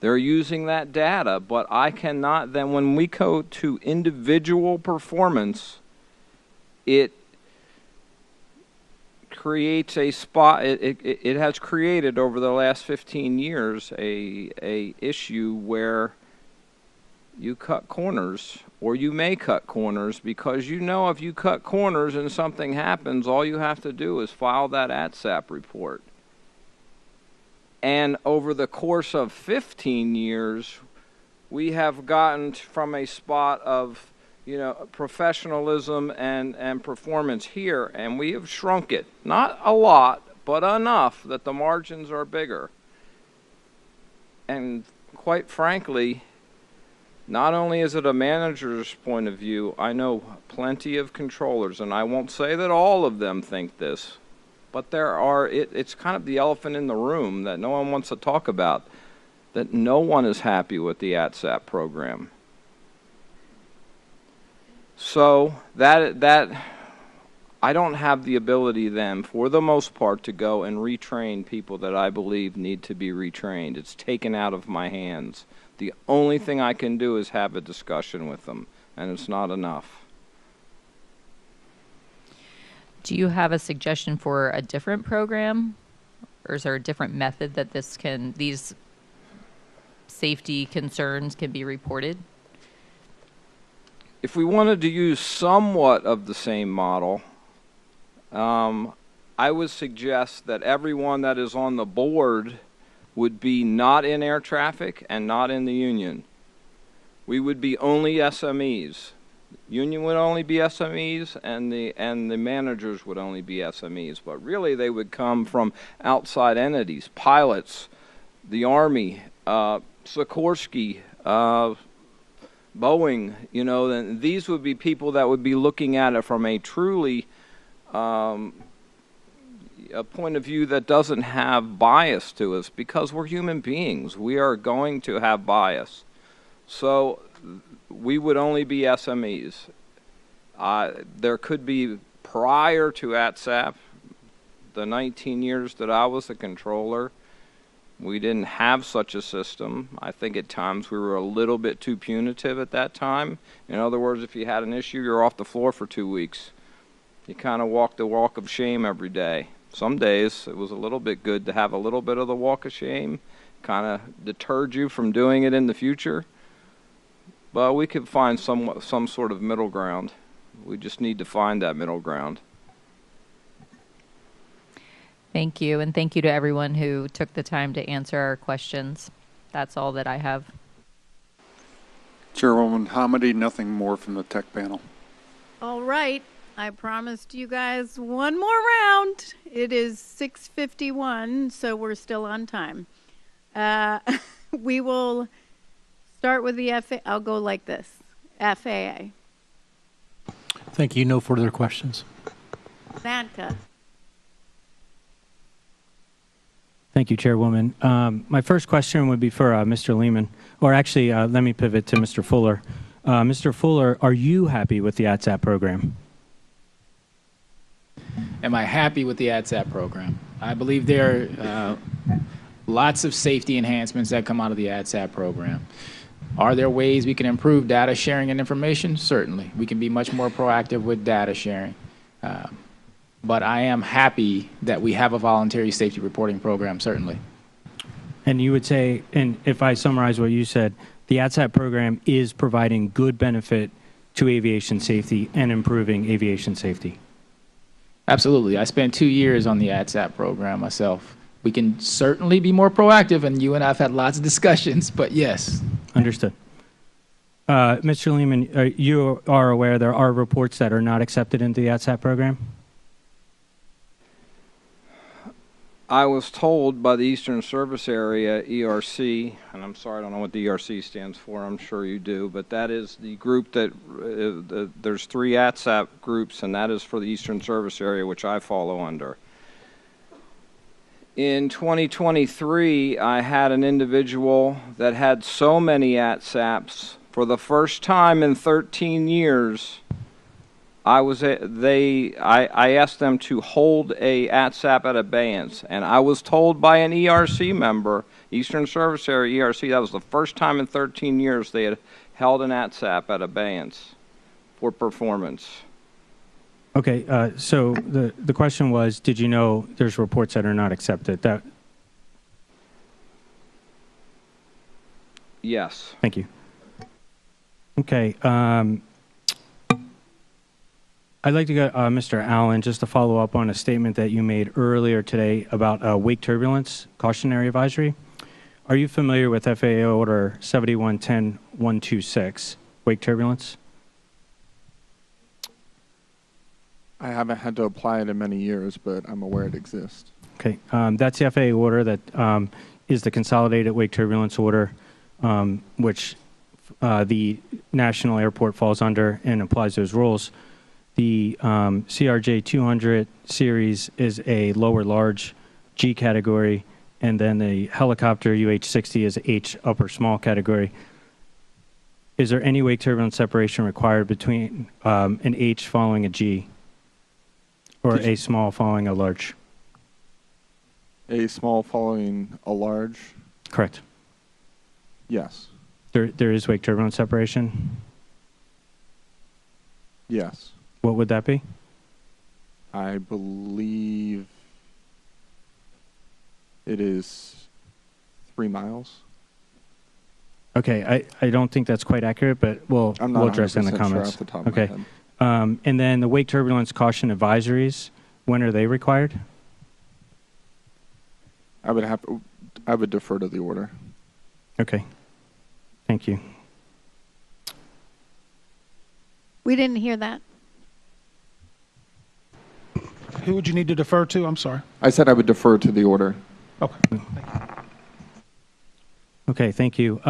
They're using that data, but I cannot then, when we go to individual performance, it creates a spot, it has created over the last 15 years a issue where you cut corners, or you may cut corners, because you know if you cut corners and something happens, all you have to do is file that ATSAP report. And over the course of 15 years, we have gotten from a spot of, you know, professionalism and performance here, and we have shrunk it. Not a lot, but enough that the margins are bigger. And quite frankly, not only is it a manager's point of view, I know plenty of controllers, and I won't say that all of them think this, but there are, it's kind of the elephant in the room that no one wants to talk about, that no one is happy with the ATSAP program. So that I don't have the ability then, for the most part, to go and retrain people that I believe need to be retrained. It's taken out of my hands. The only thing I can do is have a discussion with them, and it's not enough. Do you have a suggestion for a different program, or is there a different method that these safety concerns can be reported? If we wanted to use somewhat of the same model, I would suggest that everyone that is on the board would be not in air traffic and not in the union. We would be only SMEs. Union would only be SMEs, and the managers would only be SMEs. But really, they would come from outside entities, pilots, the Army, Sikorsky, Boeing. You know, then these would be people that would be looking at it from a truly a point of view that doesn't have bias to us, because we're human beings. We are going to have bias. So we would only be SMEs. There could be prior to ATSAP, the 19 years that I was a controller, we didn't have such a system. I think at times we were a little bit too punitive at that time. In other words, if you had an issue, you're off the floor for 2 weeks. You kind of walked the walk of shame every day. Some days it was a little bit good to have a little bit of the walk of shame, kind of deterred you from doing it in the future. But we could find some sort of middle ground. We just need to find that middle ground. Thank you, and thank you to everyone who took the time to answer our questions. That's all that I have. Chairwoman Hamady, nothing more from the tech panel. All right. I promised you guys one more round. It is 6:51, so we're still on time. We will start with the FAA. I'll go like this. FAA. Thank you. No further questions. Vanka. Thank you, Chairwoman. My first question would be for Mr. Lehman, or actually, let me pivot to Mr. Fuller. Mr. Fuller, are you happy with the ATSAP program? Am I happy with the ATSAP program? I believe there are lots of safety enhancements that come out of the ATSAP program. Are there ways we can improve data sharing and information? Certainly. We can be much more proactive with data sharing. But I am happy that we have a voluntary safety reporting program, certainly. And you would say, and if I summarize what you said, the ATSAP program is providing good benefit to aviation safety and improving aviation safety. Absolutely. I spent 2 years on the ATSAP program myself. We can certainly be more proactive, and you and I have had lots of discussions, but yes. Understood. Mr. Lehman, you are aware there are reports that are not accepted into the ATSAP program? I was told by the Eastern Service Area, ERC, and I'm sorry, I don't know what the ERC stands for, I'm sure you do, but that is the group that, there's 3 ATSAP groups, and that is for the Eastern Service Area, which I follow under. In 2023, I had an individual that had so many ATSAPs, for the first time in 13 years, I asked them to hold a ATSAP at abeyance, and I was told by an ERC member, Eastern Service Area ERC, that was the first time in 13 years they had held an ATSAP at abeyance for performance. Okay, so the question was, did you know there's reports that are not accepted? Yes. Thank you. Okay. I'd like to get Mr. Allen just to follow up on a statement that you made earlier today about wake turbulence cautionary advisory. Are you familiar with FAA Order 7110-126, wake turbulence? I haven't had to apply it in many years, but I'm aware it exists. Okay, that's the FAA order that is the consolidated wake turbulence order, which the national airport falls under and applies those rules. The CRJ 200 series is a lower large G category, and then the helicopter UH-60 is H upper small category. Is there any wake turbulence separation required between an H following a G or a small following a large? A small following a large? Correct. Yes. There is wake turbulence separation? Yes. What would that be? I believe it is 3 miles. Okay, I don't think that's quite accurate, but we'll address it in the comments. Sure off the top of my head. And then the wake turbulence caution advisories, when are they required? I would defer to the order. Okay. Thank you. We didn't hear that. Who would you need to defer to? I'm sorry. I said I would defer to the order. Okay. Okay, thank you.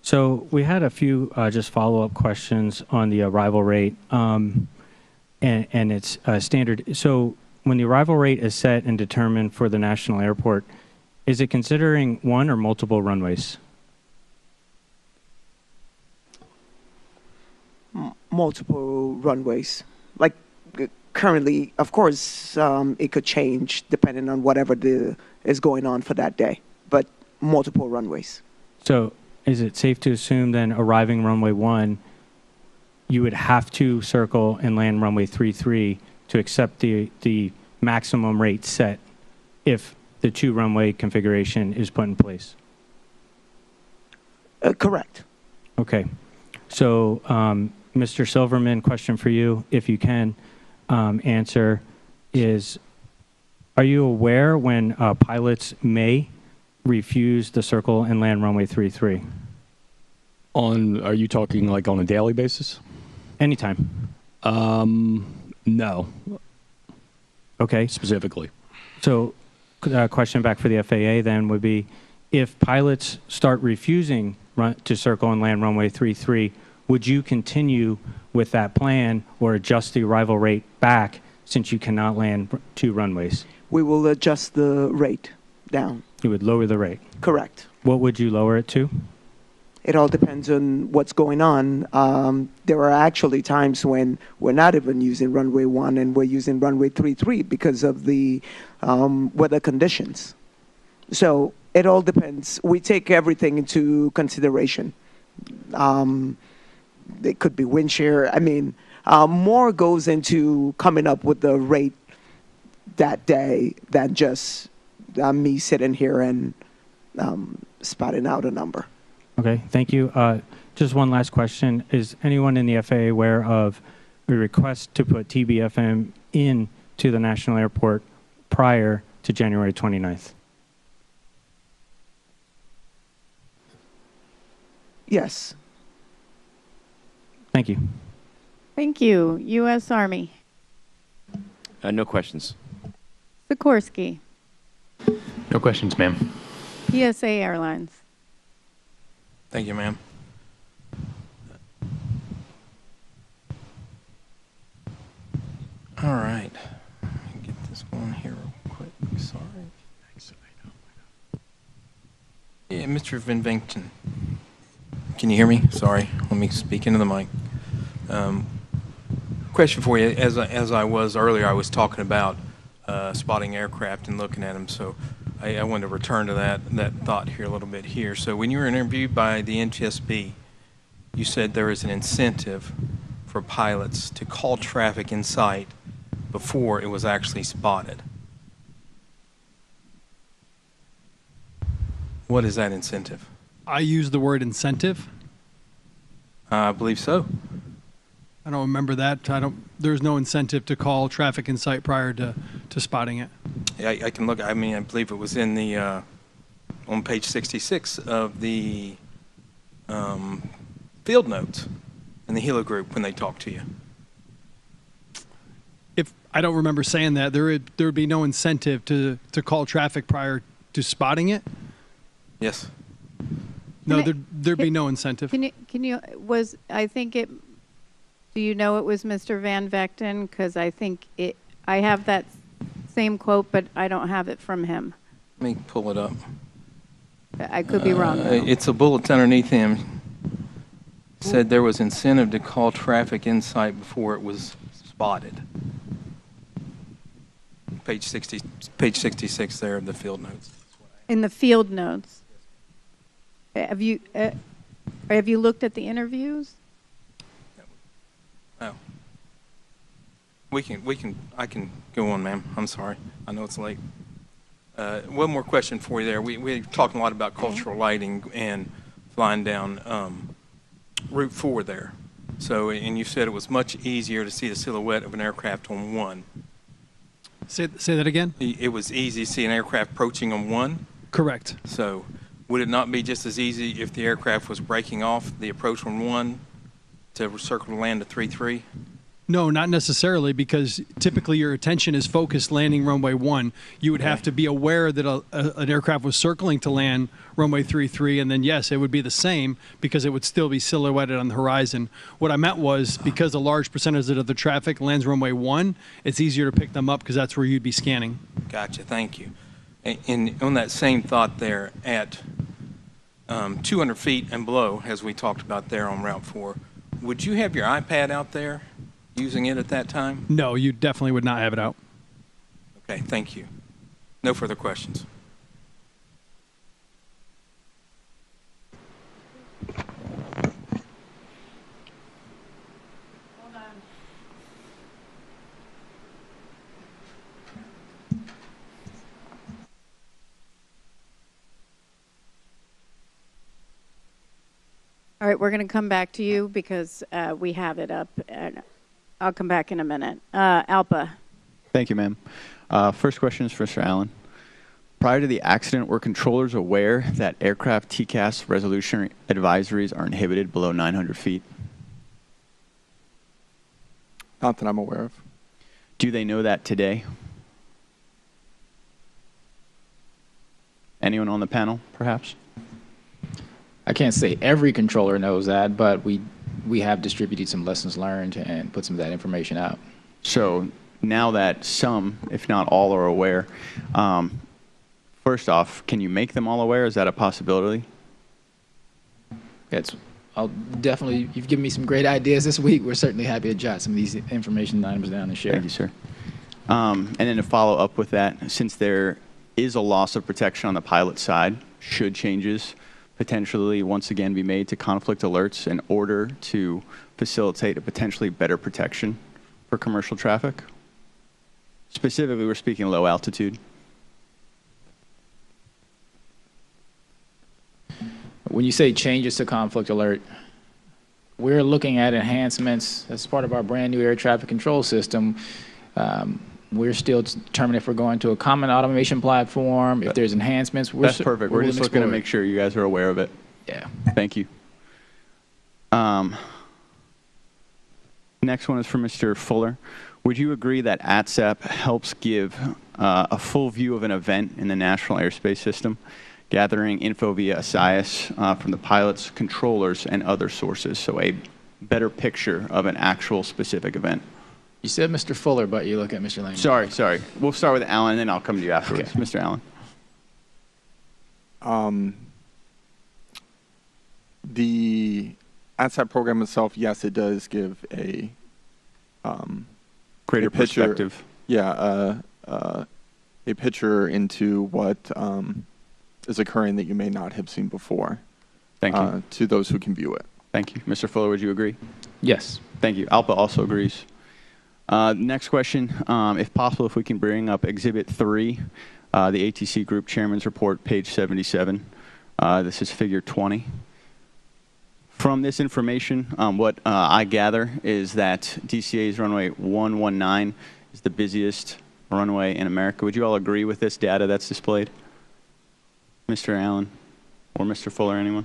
So we had a few just follow-up questions on the arrival rate and its standard. So when the arrival rate is set and determined for the national airport, is it considering one or multiple runways? Multiple runways. Like currently, of course, it could change depending on whatever is going on for that day, but multiple runways. So is it safe to assume then arriving runway 1, you would have to circle and land runway 33 to accept the maximum rate set if the 2-runway configuration is put in place? Correct. Okay. So, Mr. Silverman, question for you, if you can answer, is are you aware when pilots may refuse the circle and land runway 33? Are you talking like on a daily basis? Anytime. No. Okay. Specifically. So, question back for the FAA then would be, if pilots start refusing to circle and land runway 33, would you continue with that plan or adjust the arrival rate back since you cannot land 2 runways? We will adjust the rate down. You would lower the rate? Correct. What would you lower it to? It all depends on what's going on. There are actually times when we're not even using runway 1 and we're using runway 33 because of the weather conditions. So it all depends. We take everything into consideration. It could be wind shear. I mean, more goes into coming up with the rate that day than just me sitting here and spotting out a number. Okay, thank you. Just one last question. Is anyone in the FAA aware of a request to put TBFM into the National Airport prior to January 29th? Yes. Thank you. Thank you. U.S. Army. No questions. Sikorsky. No questions, ma'am. PSA Airlines. Thank you, ma'am. All right. Let me get this going here real quick. Sorry. Yeah, Mr. Van Venkten. Can you hear me? Sorry. Let me speak into the mic. Question for you. As I was earlier, I was talking about spotting aircraft and looking at them. So I want to return to that thought here a little bit here. So when you were interviewed by the NTSB, you said there is an incentive for pilots to call traffic in sight before it was actually spotted. What is that incentive? I use the word incentive. I believe so. I don't remember that. There's no incentive to call traffic in sight prior to spotting it. Yeah, I can look. I mean, I believe it was in the on page 66 of the field notes in the Hilo group when they talk to you. If I don't remember saying that, there would be no incentive to call traffic prior to spotting it. Yes. No, there'd be no incentive. Do you know it was Mr. Van Vechten? Because I think I have that same quote, but I don't have it from him. Let me pull it up. I could be wrong. It's a bullet underneath him. It said there was incentive to call traffic in sight before it was spotted. Page 66 there of the field notes. In the field notes. Have you looked at the interviews? Oh. I can go on, ma'am. I'm sorry. I know it's late. One more question for you there. We're talking a lot about cultural lighting and flying down Route 4 there. So, and you said it was much easier to see the silhouette of an aircraft on 1. Say that again? It was easy to see an aircraft approaching on 1? Correct. So, would it not be just as easy if the aircraft was breaking off the approach on 1 to circle to land to 33? No, not necessarily, because typically your attention is focused landing runway 1. You would have to be aware that an aircraft was circling to land runway 33, and then yes, it would be the same because it would still be silhouetted on the horizon. What I meant was because a large percentage of the traffic lands runway 1, it's easier to pick them up because that's where you'd be scanning. Gotcha, thank you. And on that same thought there, at 200 feet and below, as we talked about there on Route 4, would you have your iPad out there using it at that time? No, you definitely would not have it out. Okay, thank you. No further questions. All right, we're going to come back to you because we have it up, and I'll come back in a minute. Alpa. Thank you, ma'am. First question is for Mr. Allen. Prior to the accident, were controllers aware that aircraft TCAS resolution advisories are inhibited below 900 feet? Not that I'm aware of. Do they know that today? Anyone on the panel, perhaps? I can't say every controller knows that, but we have distributed some lessons learned and put some of that information out. So now that some, if not all, are aware, first off, can you make them all aware? Is that a possibility? I'll definitely, you've given me some great ideas this week. We're certainly happy to jot some of these information items down and share. Thank you, sir. And then to follow up with that, since there is a loss of protection on the pilot side, should changes potentially once again be made to conflict alerts in order to facilitate a potentially better protection for commercial traffic? Specifically, we're speaking low altitude. When you say changes to conflict alert, we're looking at enhancements as part of our brand new air traffic control system. We're still determining if we're going to a common automation platform, if there's enhancements. That's perfect. We're just looking to make sure you guys are aware of it. Yeah. Thank you. Next one is for Mr. Fuller. Would you agree that ATSAP helps give a full view of an event in the National Airspace System, gathering info via SIS from the pilots, controllers, and other sources, so a better picture of an actual specific event? You said Mr. Fuller, but you look at Mr. Lane. Sorry. We'll start with Alan, and then I'll come to you afterwards. Okay. Mr. Allen. The ATSAP program itself, yes, it does give a greater picture, perspective. Yeah, a picture into what is occurring that you may not have seen before. Thank you. To those who can view it. Thank you. Mr. Fuller, would you agree? Yes. Thank you. ALPA also agrees. Next question, if possible, if we can bring up Exhibit 3, the ATC Group Chairman's Report, page 77. This is Figure 20. From this information, what I gather is that DCA's runway 119 is the busiest runway in America. Would you all agree with this data that's displayed? Mr. Allen or Mr. Fuller, anyone?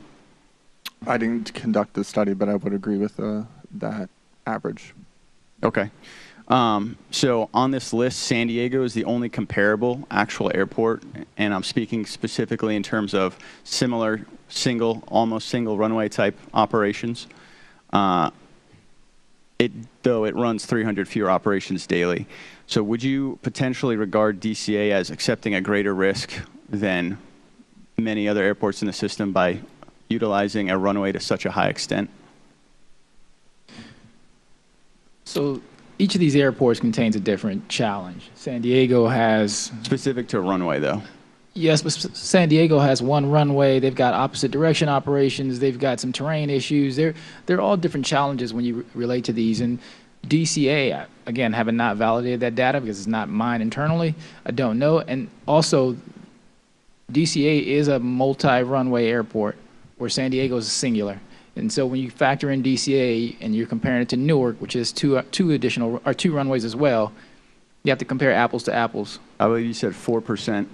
I didn't conduct the study, but I would agree with that average. Okay. So on this list, San Diego is the only comparable actual airport, and I'm speaking specifically in terms of similar almost single runway type operations. Though it runs 300 fewer operations daily. So would you potentially regard DCA as accepting a greater risk than many other airports in the system by utilizing a runway to such a high extent? So each of these airports contains a different challenge. San Diego has... Specific to a runway, though. Yes, but San Diego has one runway. They've got opposite direction operations. They've got some terrain issues. They're all different challenges when you relate to these. And DCA, again, having not validated that data because it's not mine internally, I don't know. And also, DCA is a multi-runway airport where San Diego is singular. And so when you factor in DCA and you're comparing it to Newark, which is two runways as well, you have to compare apples to apples. I believe you said 4%.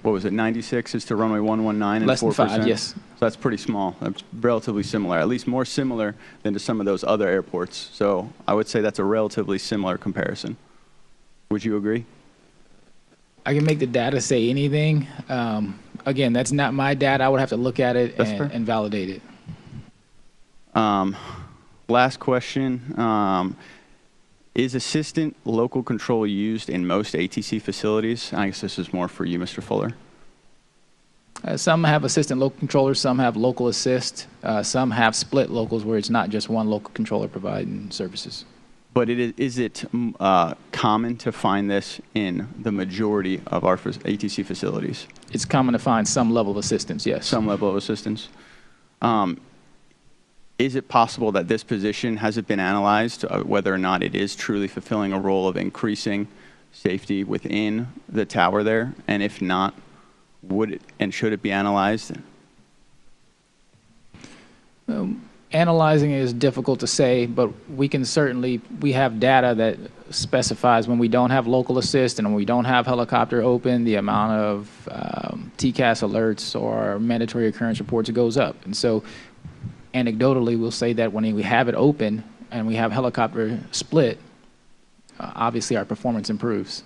What was it, 96 is to runway 119 and Less 4%? than 5, yes. So that's pretty small. That's relatively similar, at least more similar than to some of those other airports. So I would say that's a relatively similar comparison. Would you agree? I can make the data say anything. Again, that's not my data. I would have to look at it and validate it. Last question. Is assistant local control used in most ATC facilities? I guess this is more for you, Mr. Fuller. Some have assistant local controllers, some have local assist, some have split locals where it's not just one local controller providing services. But is it common to find this in the majority of our ATC facilities? It's common to find some level of assistance, yes. Some level of assistance. Is it possible that this position, has it been analyzed, whether or not it is truly fulfilling a role of increasing safety within the tower there? And if not, would it and should it be analyzed? Analyzing it is difficult to say, but we have data that specifies when we don't have local assist and when we don't have helicopter open, the amount of TCAS alerts or mandatory occurrence reports goes up. And so anecdotally, we'll say that when we have it open and we have helicopter split, obviously our performance improves.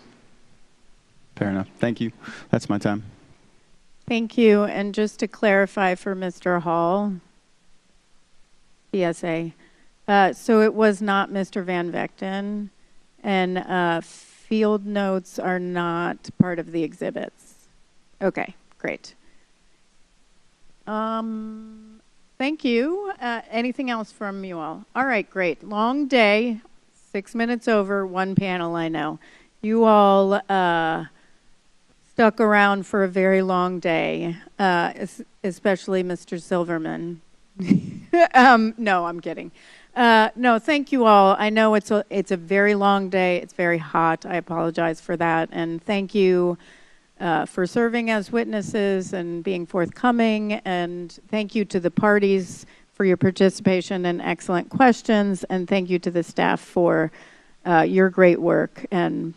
Fair enough. Thank you. That's my time. Thank you. And just to clarify for Mr. Hall, PSA, so it was not Mr. Van Vechten, and field notes are not part of the exhibits. Okay, great. Thank you. Anything else from you all? All right, great. Long day, 6 minutes over, one panel, I know. You all stuck around for a very long day, especially Mr. Silverman. No, I'm kidding. No, thank you all. I know it's a very long day. It's very hot. I apologize for that. And thank you for serving as witnesses and being forthcoming. And thank you to the parties for your participation and excellent questions. And thank you to the staff for your great work. And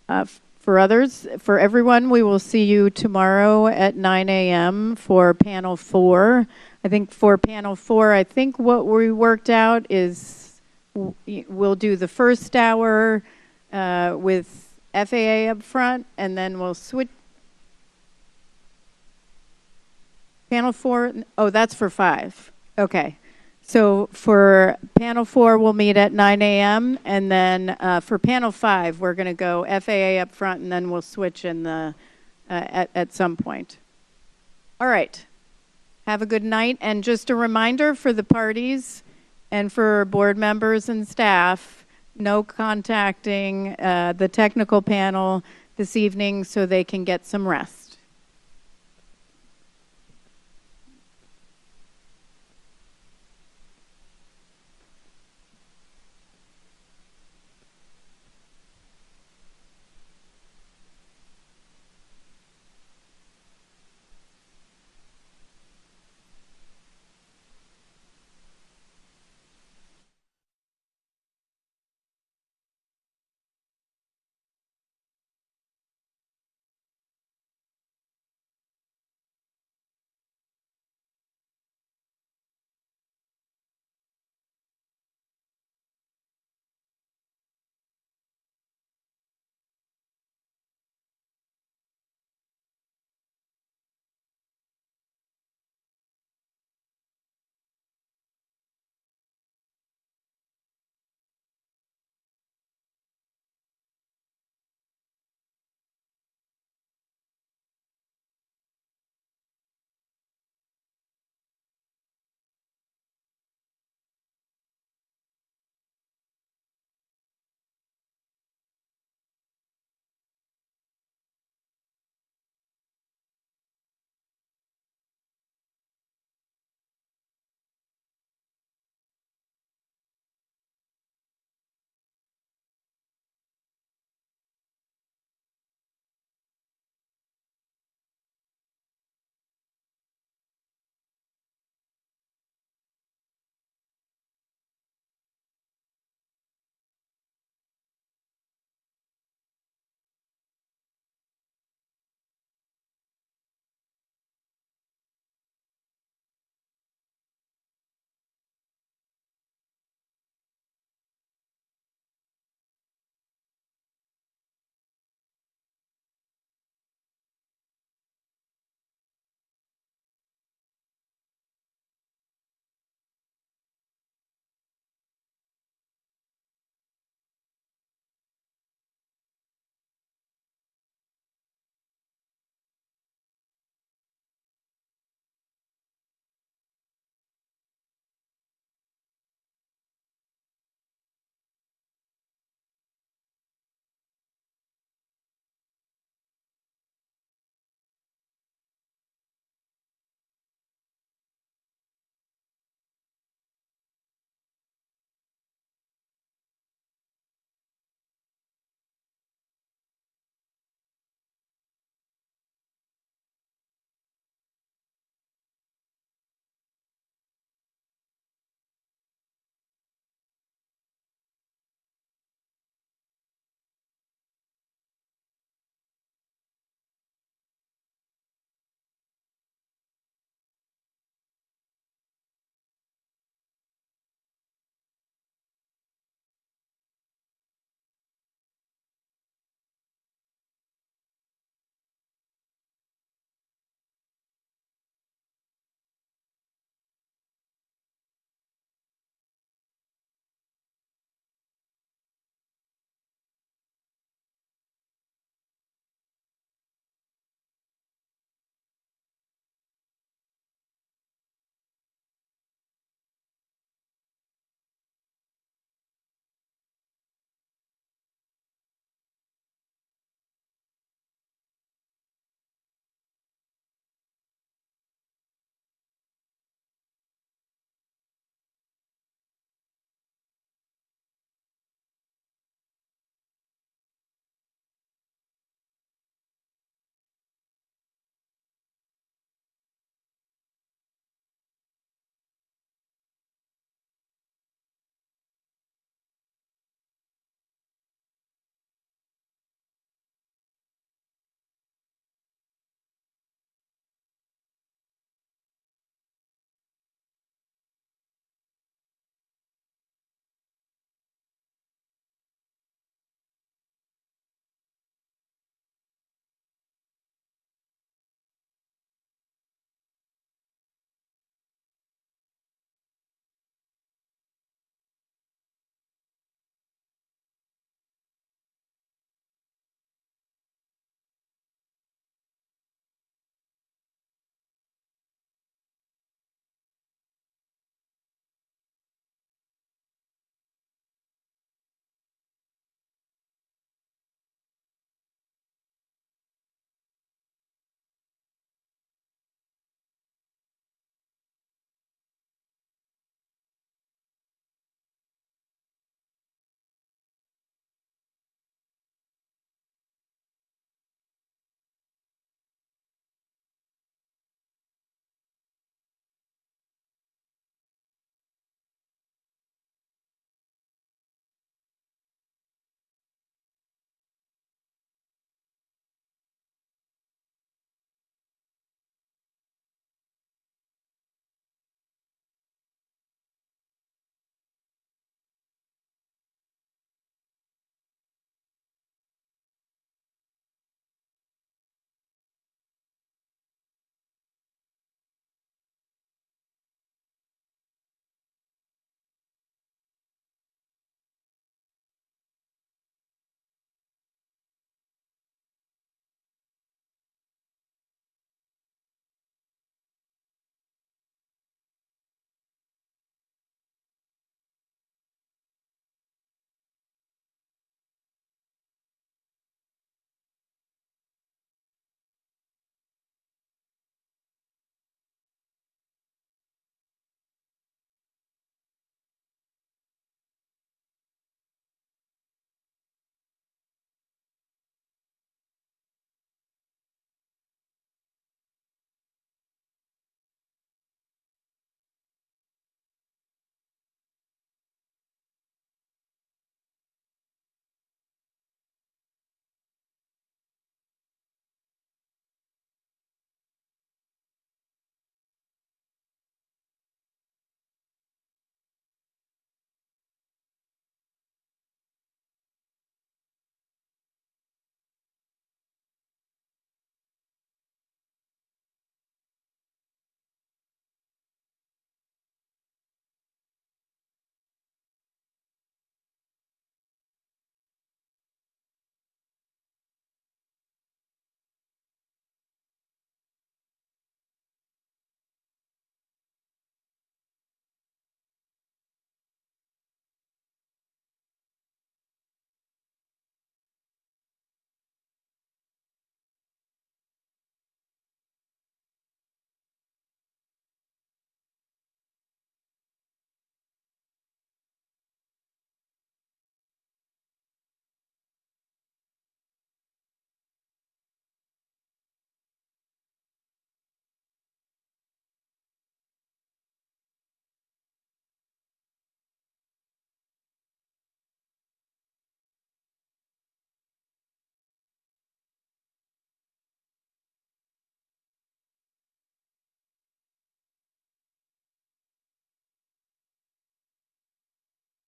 for everyone, we will see you tomorrow at 9 a.m. for panel 4. I think for panel 4, I think what we worked out is we'll do the first hour with FAA up front, and then we'll switch. Panel 4, oh, that's for 5. Okay. So for panel 4, we'll meet at 9 a.m. And then for panel 5, we're going to go FAA up front, and then we'll switch in the at some point. All right. Have a good night. And just a reminder for the parties and for board members and staff, no contacting the technical panel this evening so they can get some rest.